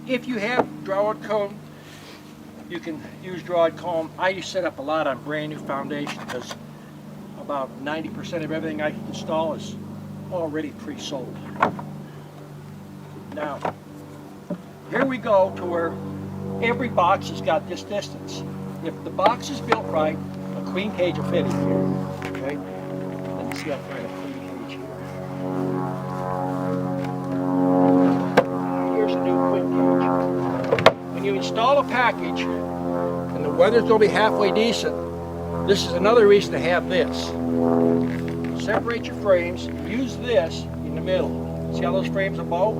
if you have drawed comb, you can use drawed comb. I set up a lot on brand new foundation because about 90% of everything I install is already pre-sold. Now, here we go to where every box has got this distance. If the box is built right, a queen cage will fit in here. Okay? Let me see how far a queen cage here. Here's a new queen cage. When you install a package and the weather's going to be halfway decent, this is another reason to have this. Separate your frames, use this in the middle. See how those frames are bow?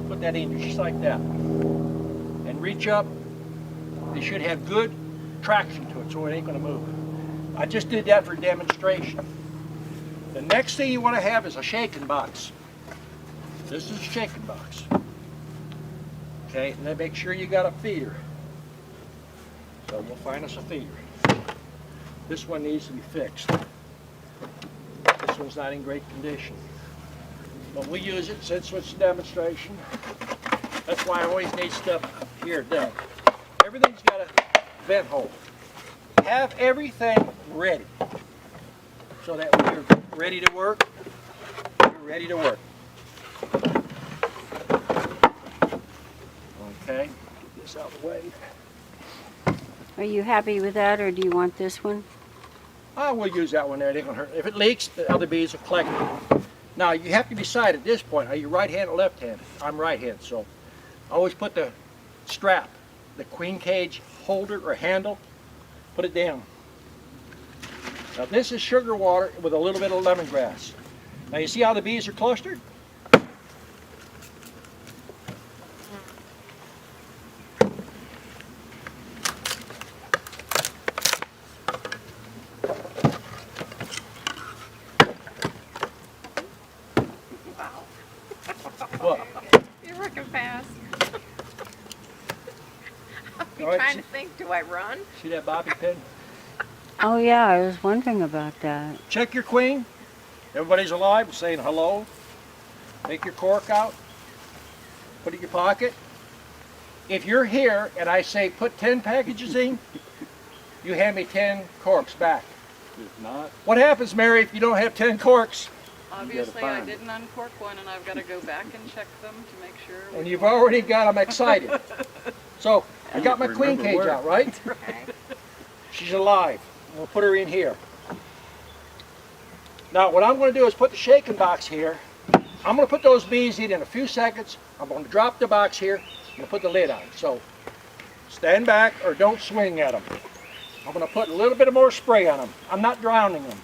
Put that in just like that. And reach up. They should have good traction to it so it ain't going to move. I just did that for demonstration. The next thing you want to have is a shaking box. This is a shaking box. Okay, and then make sure you got a feeder. So we'll find us a feeder. This one needs to be fixed. This one's not in great condition. But we use it since it's a demonstration. That's why I always need stuff here done. Everything's got a vent hole. Have everything ready so that when you're ready to work, you're ready to work. Okay, get this out of the way. Are you happy with that or do you want this one? I will use that one there, it ain't gonna hurt. If it leaks, the other bees will collect it. Now you have to decide at this point, are you right-handed or left-handed? I'm right-handed, so I always put the strap, the queen cage holder or handle, put it down. Now this is sugar water with a little bit of lemongrass. Now you see how the bees are clustered? What? You're working fast. I'm All right, trying to think, do I run? See that bobby pin? Oh yeah, I was wondering about that. Check your queen. Everybody's alive, saying hello. Take your cork out. Put it in your pocket. If you're here and I say put 10 packages in, you hand me 10 corks back. If not, What happens, Mary, if you don't have 10 corks? Obviously, I find didn't uncork one, and I've got to go back and check them to make sure. And you've already got them excited. So I got my queen cage out, right? She's alive. We'll put her in here. Now what I'm going to do is put the shaking box here. I'm going to put those bees in a few seconds. I'm going to drop the box here and put the lid on. So stand back or don't swing at them. I'm going to put a little bit more spray on them. I'm not drowning them.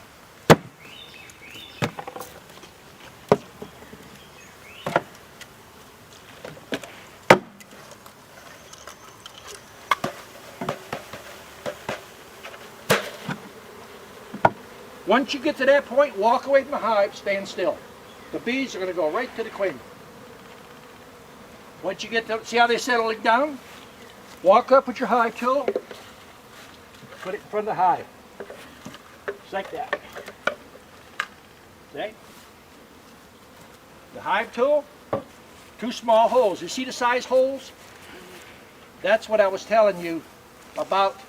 Once you get to that point, walk away from the hive, stand still. The bees are going to go right to the queen. Once you get to, see how they settle it down? Walk up with your hive tool, put it in front of the hive. Just like that. See? The hive tool, 2 small holes. You see the size holes? That's what I was telling you about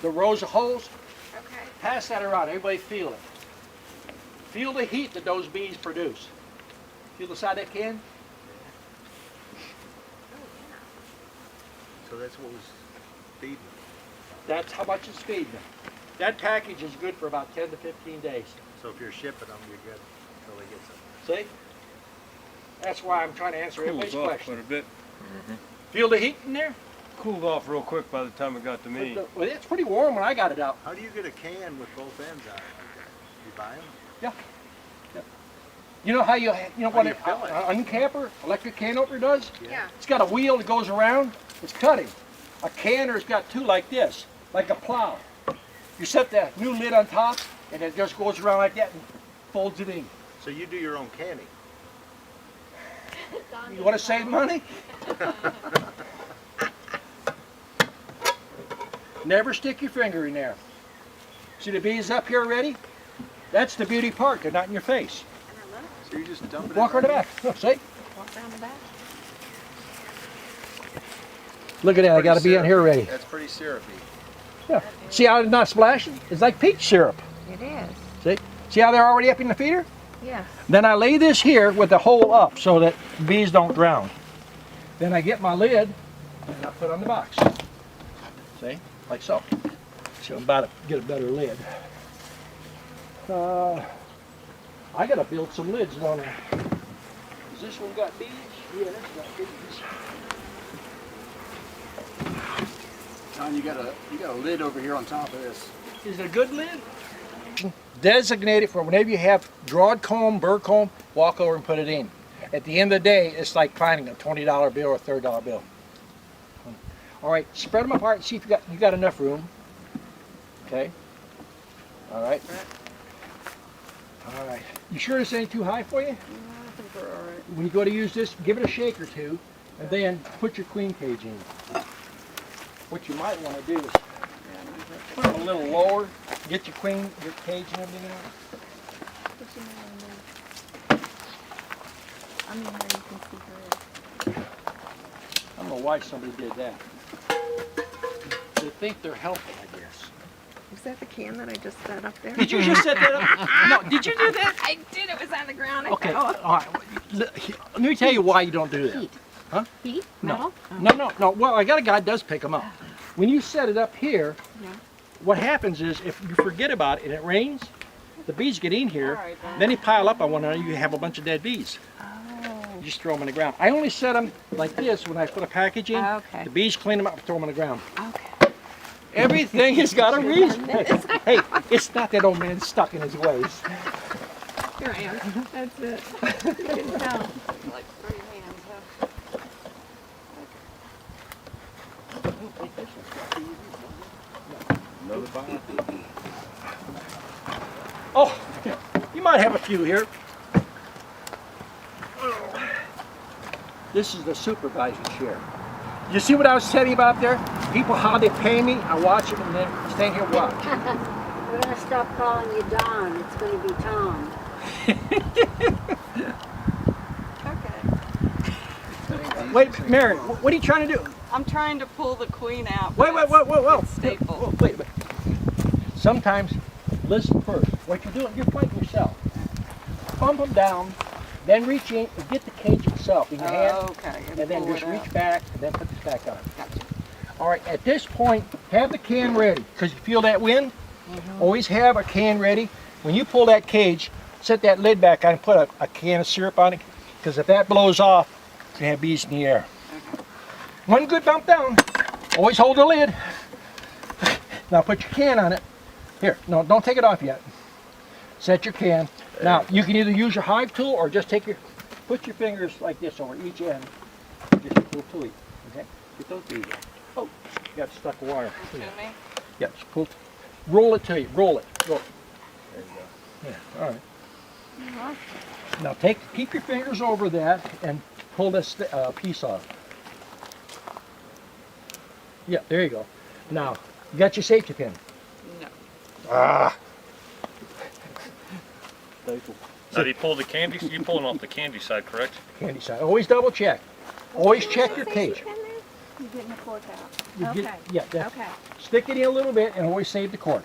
the rows of holes. Okay. Pass that around, everybody feel it. Feel the heat that those bees produce. Feel the side of that can? So that's what was feeding. That's how much it's feeding them. That package is good for about 10 to 15 days. So if you're shipping them, you're good until they get some. See? That's why I'm trying to answer everybody's Cooled off question. quite a bit. Feel the heat in there? Cooled off real quick by the time it got to me. Well, it's pretty warm when I got it out. How do you get a can with both ends on it? You buy them? Yeah. You know how you know what do an you fill it? uncamper, electric can opener does? Yeah. It's got a wheel that goes around. It's cutting. A canner's got 2 like this, like a plow. You set that new lid on top, and it just goes around like that and folds it in. So you do your own canning? You want to save money? Never stick your finger in there. See the bees up here already? That's the beauty part. They're not in your face. So you just dump it Walk in around the right back. Look, see? Walk down the back. Look at that. I Pretty got a bee on here syrupy. already. That's pretty syrupy. Yeah. See how it's not splashing? It's like peach syrup. It is. See? See how they're already up in the feeder? Yes. Then I lay this here with the hole up so that bees don't drown. Then I get my lid and I put on the box. See? Like so. So I'm about to get a better lid. I gotta build some lids, don't I? Does this one got bees? Yeah, that's got bees. John, you got a lid over here on top of this. Is it a good lid? Designate it for whenever you have drawed comb, burr comb, walk over and put it in. At the end of the day, it's like finding a $20 bill or a $30 bill. All right, spread them apart and see if you got enough room. Okay. All right. All right. You sure this ain't too high for you? I think we're all right. When you go to use this, give it a shake or two, and then put your queen cage in. What you might want to do is put them a little lower, get your queen, your cage and everything out. I mean, where you can see her. I don't know why somebody did that. They think they're helping, I guess. Is that the can that I just set up there? Did you just set that up? No, did you do that? I did. It was on the ground. Okay, all right. Let me tell you why you don't do that. Heat. Huh? Heat? No. No. Well, I got a guy that does pick them up. When you set it up here, what happens is if you forget about it and it rains, the bees get in here, then they pile up on one another, you have a bunch of dead bees. You just throw them on the ground. I only set them like this when I put a package in. Okay. The bees clean them up and throw them on the ground. Okay. Everything has got a reason. Hey, it's not that old man stuck in his ways. Here I am. That's it. You can tell. Like 3 hands, huh? Another bite. Oh, you might have a few here. This is the supervisor's chair. You see what I was telling you about there? People, how they pay me, I watch them and then stand here and watch. We're going to stop calling you Don. It's going to be Tom. Okay. Wait, Mary, what are you trying to do? I'm trying to pull the queen out. Wait. It's stapled. Wait. Sometimes, listen first. What you're doing, you're fighting yourself. Pump them down, then reach in and get the cage itself in your hand. Okay. And then pull just it out. reach back and then put this back on. Gotcha. All right, at this point, have the can ready, because you feel that wind? Always have a can ready. When you pull that cage, set that lid back on and put a can of syrup on it, because if that blows off, you can have bees in the air. One good bump down. Always hold the lid. Now put your can on it. Here, no, don't take it off yet. Set your can. Now, you can either use your hive tool or just put your fingers like this over each end. Just pull to it. Okay? Get those bees out. Oh, you got stuck wire. Yeah, just pull. Roll it to you. Roll it. Roll it. There you go. Yeah, all right. Now keep your fingers over that and pull this piece off. Yeah, there you go. Now, you got your safety pin? No. Ah. Now, you pull the candy, you're pulling off the candy side, correct? Candy side. Always double check. Always check your cage. You're getting the cork out. You Okay. Yeah, that, Okay. stick it in a little bit and always save the cork.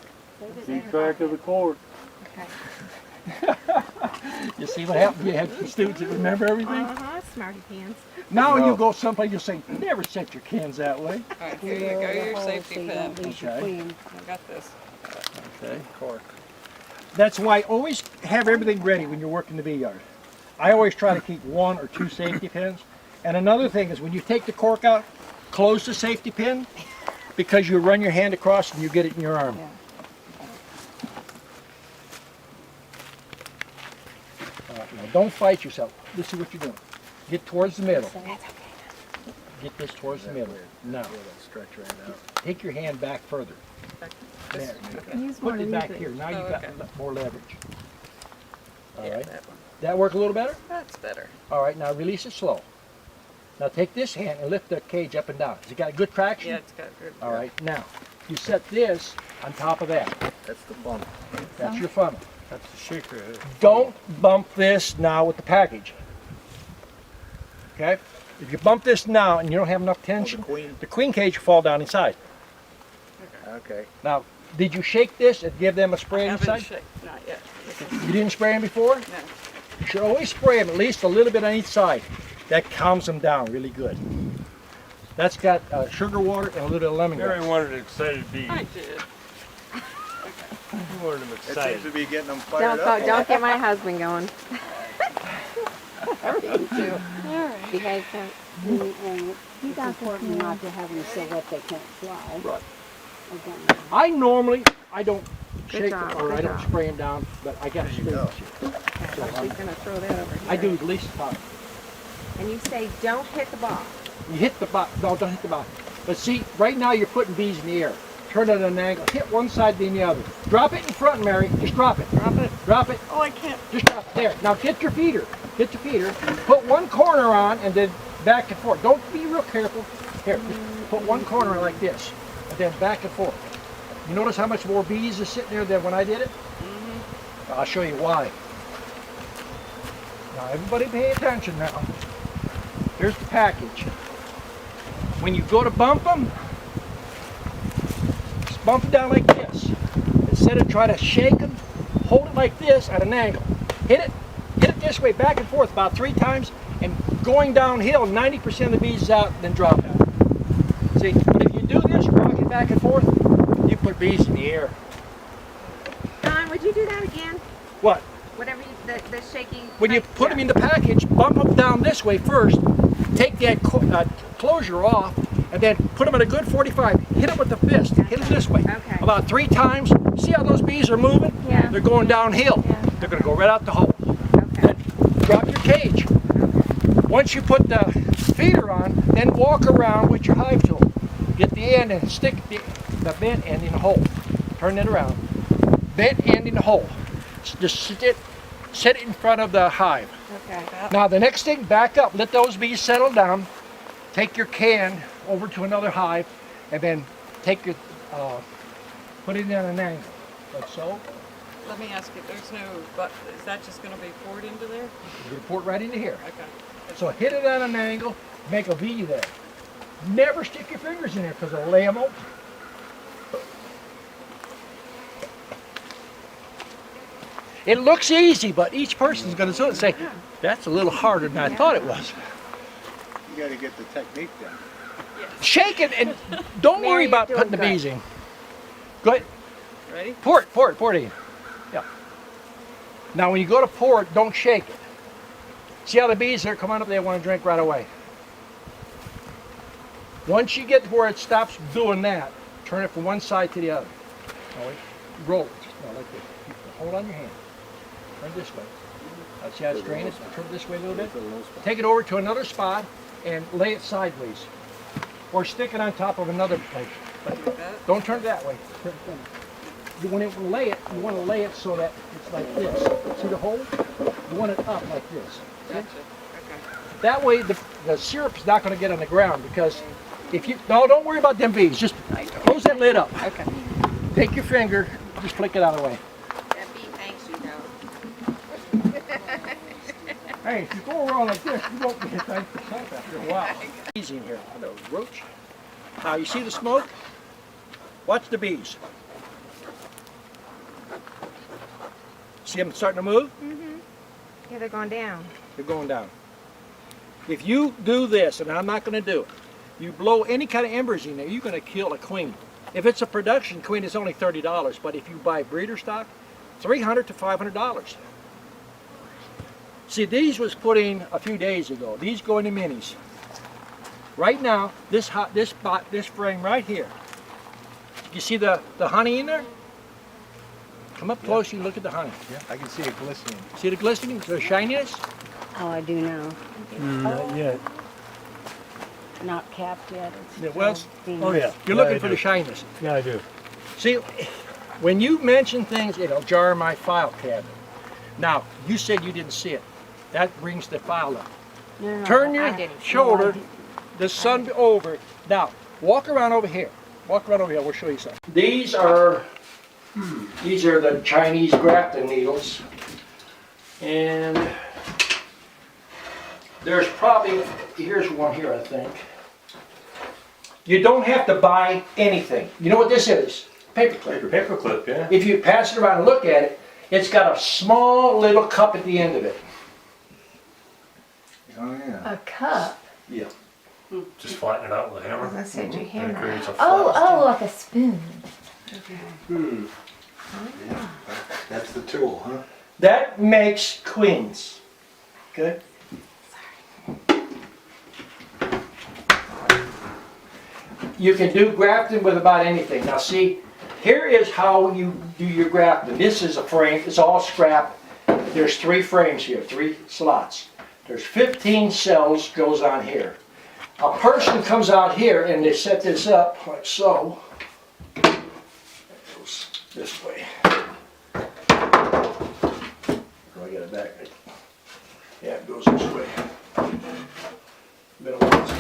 Keep track of the cord. Okay. You see what happens? You have students that remember everything. Uh-huh, smarty pants. Now when you go someplace, you say, never set your cans that way. All right, here you go, your so safety you pin. don't lose your Okay. queen. I got this. Okay. Cork. That's why always have everything ready when you're working the bee yard. I always try to keep 1 or 2 safety pins. And another thing is when you take the cork out, close the safety pin because you run your hand across and you get it in your arm. Yeah. Now don't fight yourself. This is what you're doing. Get towards the middle. Get this towards the middle. Now, Stretch right out. take your hand back further. There. Use one Put of it back these. here. Now Oh, you've got okay. more leverage. All Yeah, right. that one. That work a little better? That's better. All right, now release it slow. Now take this hand and lift the cage up and down. Has it got good traction? Yeah, it's got good. All right, now you set this on top of that. That's the funnel. That's your funnel. That's the shaker. Don't bump this now with the package. Okay? If you bump this now and you don't have enough tension, queen. the queen cage will fall down inside. Okay. Now, did you shake this and give them a spray Haven't inside? shaked, not yet. You didn't spray them before? No. You should always spray them at least a little bit on each side. That calms them down really good. That's got sugar water and a little bit of Mary lemongrass. wanted excited bees. I did. You wanted them It seems excited. to be getting them fired up. Don't get my husband going. Because it's important not to have them so that they can't fly. Right. Again, I normally, I don't Good shake job, them or good I don't job. spray them down, but I got to spray them. She's gonna throw that over here. I do at least about. And you say, don't hit the ball. You hit the bottom. No, don't hit the bottom. But see, right now you're putting bees in the air. Turn it at an angle. Hit one side, then the other. Drop it in front, Mary. Just drop it. Drop it. Drop it. Oh, I can't. Just drop it. There. Now get your feeder. Get your feeder. Put one corner on and then back and forth. Don't be real careful. Here, just put one corner on like this and then back and forth. You notice how much more bees is sitting there than when I did it? I'll show you why. Now everybody pay attention now. Here's the package. When you go to bump them, just bump it down like this. Instead of trying to shake them, hold it like this at an angle. Hit it this way, back and forth about 3 times, and going downhill, 90% of the bees is out, then drop out. See, but if you do this, rock it back and forth, you put bees in the air. Don, would you do that again? What? Whatever you, the shaking. When you put them in the package, bump them down this way first, take that closure off, and then put them at a good 45. Hit them with the fist. Hit them this way. Okay. About 3 times. See how those bees are moving? Yeah. They're going downhill. Yeah. They're going to go right out the hole. Okay. Then drop your cage. Once you put the feeder on, then walk around with your hive tool. Get the end and stick the bent end in the hole. Turn it around. Bent end in the hole. Just sit it in front of the hive. Okay. Now the next thing, back up. Let those bees settle down. Take your can over to another hive, and then take your put it in at an angle, like so. Let me ask you, there's no, but is that just gonna be poured into there? You're gonna pour it right into here. Okay. So hit it at an angle, make a V there. Never stick your fingers in there because it'll lay them open. It looks easy, but each person's going to do it and say, that's a little harder than I thought it was. You got to get the technique down. Yes. Shake it and don't Mary, worry you're about doing putting the good. bees in. Go ahead. Ready? Pour it in. Yeah. Now when you go to pour it, don't shake it. See how the bees are coming up, they want to drink right away. Once you get to where it stops doing that, turn it from one side to the other. No, wait. Roll it. No, like this. Hold on your hand. Turn this way. See how it's draining? Turn it this way a little bit. Take it over to another spot and lay it sideways. Or stick it on top of another plate. Don't turn it that way. You want to lay it so that it's like this. See the hole? You want it up like this. Gotcha. Okay. That way the syrup's not going to get on the ground because if you, no, don't worry about them bees. Just close that lid up. Okay. Take your finger, just flick it out of the way. That bee thanks you, though. Hey, if you go around like this, you won't get thanked for yourself after a while. Easy in here. Hello, roach. Now you see the smoke? Watch the bees. See them starting to move? Yeah, they're going down. They're going down. If you do this, and I'm not going to do it, you blow any kind of embers in there, you're going to kill a queen. If it's a production queen, it's only $30, but if you buy breeder stock, $300 to $500. See, these was put in a few days ago. These go into minis. Right now, this frame right here. You see the honey in there? Come up close and look at the honey. Yeah, I can see it glistening. See the glistening, the shininess? Oh, I do now. Not yet. Not capped yet. It's Yeah, well, still being- Oh, yeah. You're Yeah, looking I for do. the shininess. Yeah, I do. See, when you mention things, it'll jar my file cabinet. Now, you said you didn't see it. That brings the file up. No, no, Turn I your didn't. shoulder, the sun over. Now, walk around over here. Walk around over here, we'll show you something. These are the Chinese grafting needles. And there's probably, here's one here, I think. You don't have to buy anything. You know what this is? Paperclip. Paperclip, yeah. If you pass it around and look at it, it's got a small little cup at the end of it. Oh, yeah. A cup. Yeah. Just flatten it out with a hammer. Let's say, do you And it hammer? creates a Oh, flat. oh, like a spoon. Yeah, that's the tool, huh? That makes queens. Okay? You can do grafting with about anything. Now see, here is how you do your grafting. This is a frame, it's all scrap. There's 3 frames here, 3 slots. There's 15 cells goes on here. A person comes out here and they set this up like so. It goes this way. Oh, I got it back. Yeah, it goes this way. Middle one's.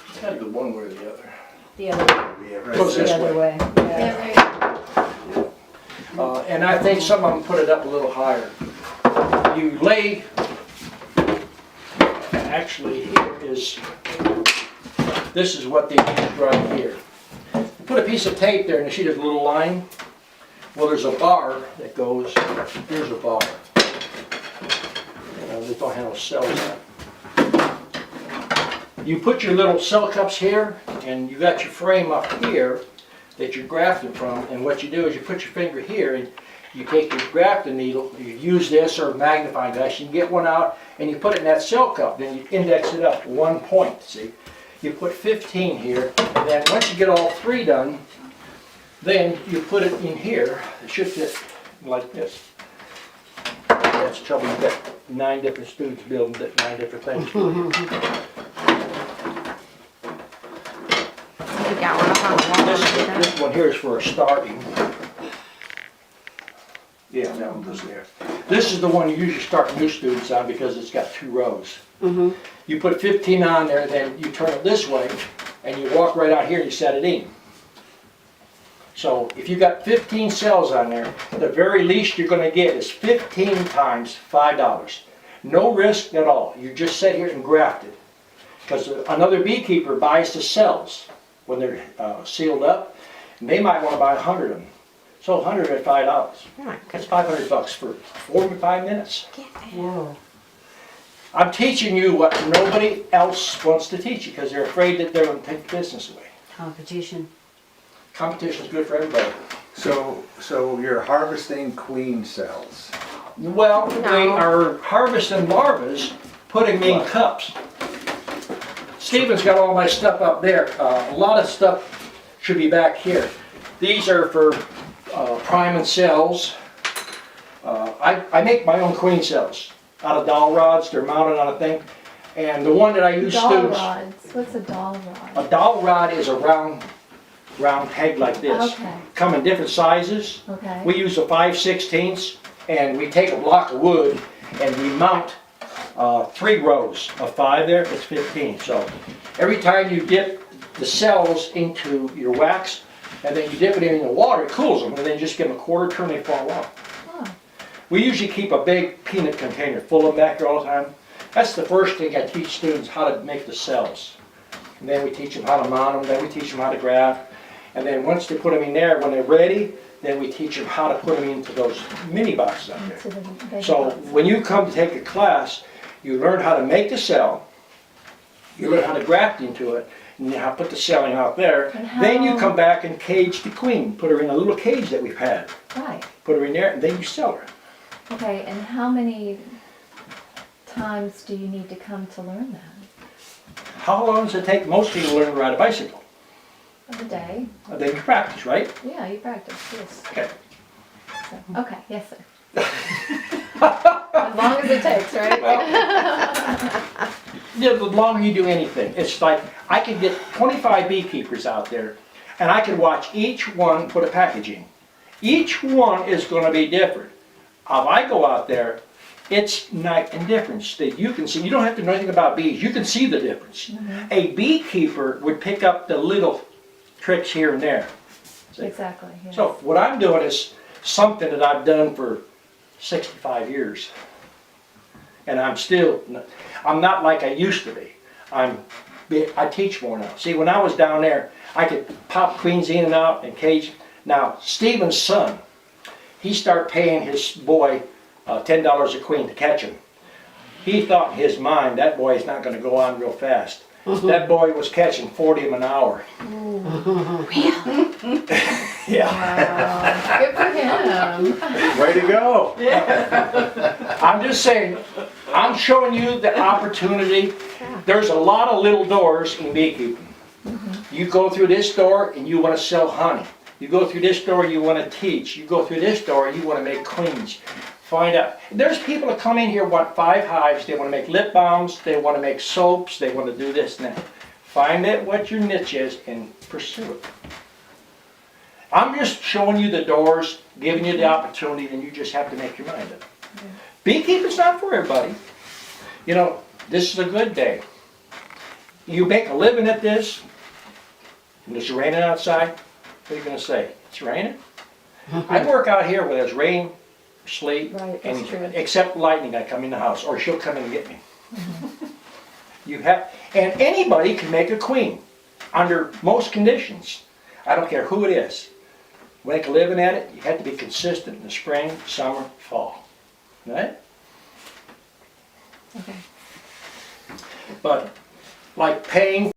It's gotta go one way or the other. The other, Goes this the other way. way. Yeah. And I think some of them put it up a little higher. You lay, actually here is, this is what they use right here. You put a piece of tape there and you see there's a little line. Well, there's a bar that goes, here's a bar. They don't have no cells on it. You put your little cell cups here and you got your frame up here that you're grafting from, and what you do is you put your finger here and you take your grafting needle, you use this or magnifying glass, you can get one out and you put it in that cell cup, then you index it up 1 point, see? You put 15 here, and then once you get all 3 done, then you put it in here. It should fit like this. That's the trouble, you've got 9 different students building 9 different things. You got one up on the wall. This one here is for a starting. Yeah, that one goes there. This is the one you usually start new students on because it's got 2 rows. You put 15 on there, then you turn it this way, and you walk right out here and you set it in. So if you got 15 cells on there, the very least you're going to get is 15 times $5. No risk at all. You just sit here and graft it. Because another beekeeper buys the cells when they're sealed up, and they might want to buy 100 of them. So 100 at $5. Oh my That's goodness. $500 for 4 to 5 minutes. Whoa. I'm teaching you what nobody else wants to teach you because they're afraid that they're going to take the business away. Competition. Competition is good for everybody. So you're harvesting queen cells. Well, they are harvesting larvae, putting them in cups. Steven's got all my stuff up there. A lot of stuff should be back here. These are for priming cells. I make my own queen cells out of dowel rods. They're mounted on a thing. And the one that I use Doll students. rods. What's a doll rod? A dowel rod is a round peg like this. Okay. Come in different sizes. Okay. We use a 5/16 and we take a block of wood and we mount 3 rows of 5 there, it's 15. So every time you dip the cells into your wax and then you dip it in the water, it cools them and then you just give them a quarter turn, they fall off. Oh. We usually keep a big peanut container full of them back there all the time. That's the first thing I teach students, how to make the cells. And then we teach them how to mount them, then we teach them how to graft. And then once they put them in there, when they're ready, then we teach them how to put them into those mini boxes out there. Into the big So box. when you come to take a class, you learn how to make the cell, you learn how to graft into it, and how to put the celling out there. And how- Then you come back and cage the queen, put her in a little cage that we've had. Right. Put her in there, and then you sell her. Okay, and how many times do you need to come to learn that? How long does it take most people to learn to ride a bicycle? Of a day? Then you practice, right? Yeah, you practice, yes. Okay. So, okay, yes, sir. As long as it takes, right? Yeah, the longer you do anything, it's like, I could get 25 beekeepers out there, and I can watch each one put a package in. Each one is gonna be different. If I go out there, it's night and difference that you can see. You don't have to know anything about bees, you can see the difference. A beekeeper would pick up the little tricks here and there. See? Exactly, yes. So what I'm doing is something that I've done for 65 years. And I'm not like I used to be. I teach more now. See, when I was down there, I could pop queens in and out and cage. Now, Steven's son, he started paying his boy $10 a queen to catch him. He thought in his mind, that boy is not going to go on real fast. That boy was catching 40 of them an hour. Yeah. Wow. Good for him. Way to go. I'm just saying, I'm showing you the opportunity. There's a lot of little doors in beekeeping. You go through this door and you want to sell honey. You go through this door, you want to teach. You go through this door, you want to make queens. Find out. There's people that come in here want 5 hives. They want to make lip balms. They want to make soaps. They want to do this and that. Find out what your niche is and pursue it. I'm just showing you the doors, giving you the opportunity, and you just have to make your mind up. Beekeeping's not for everybody. You know, this is a good day. You make a living at this, and it's raining outside. What are you going to say? It's raining? I work out here when it's rain, sleet, Right, that's true. except lightning, I come in the house, or she'll come in and get me. And anybody can make a queen under most conditions. I don't care who it is. Make a living at it, you have to be consistent in the spring, summer, fall. Right? Okay. But like paying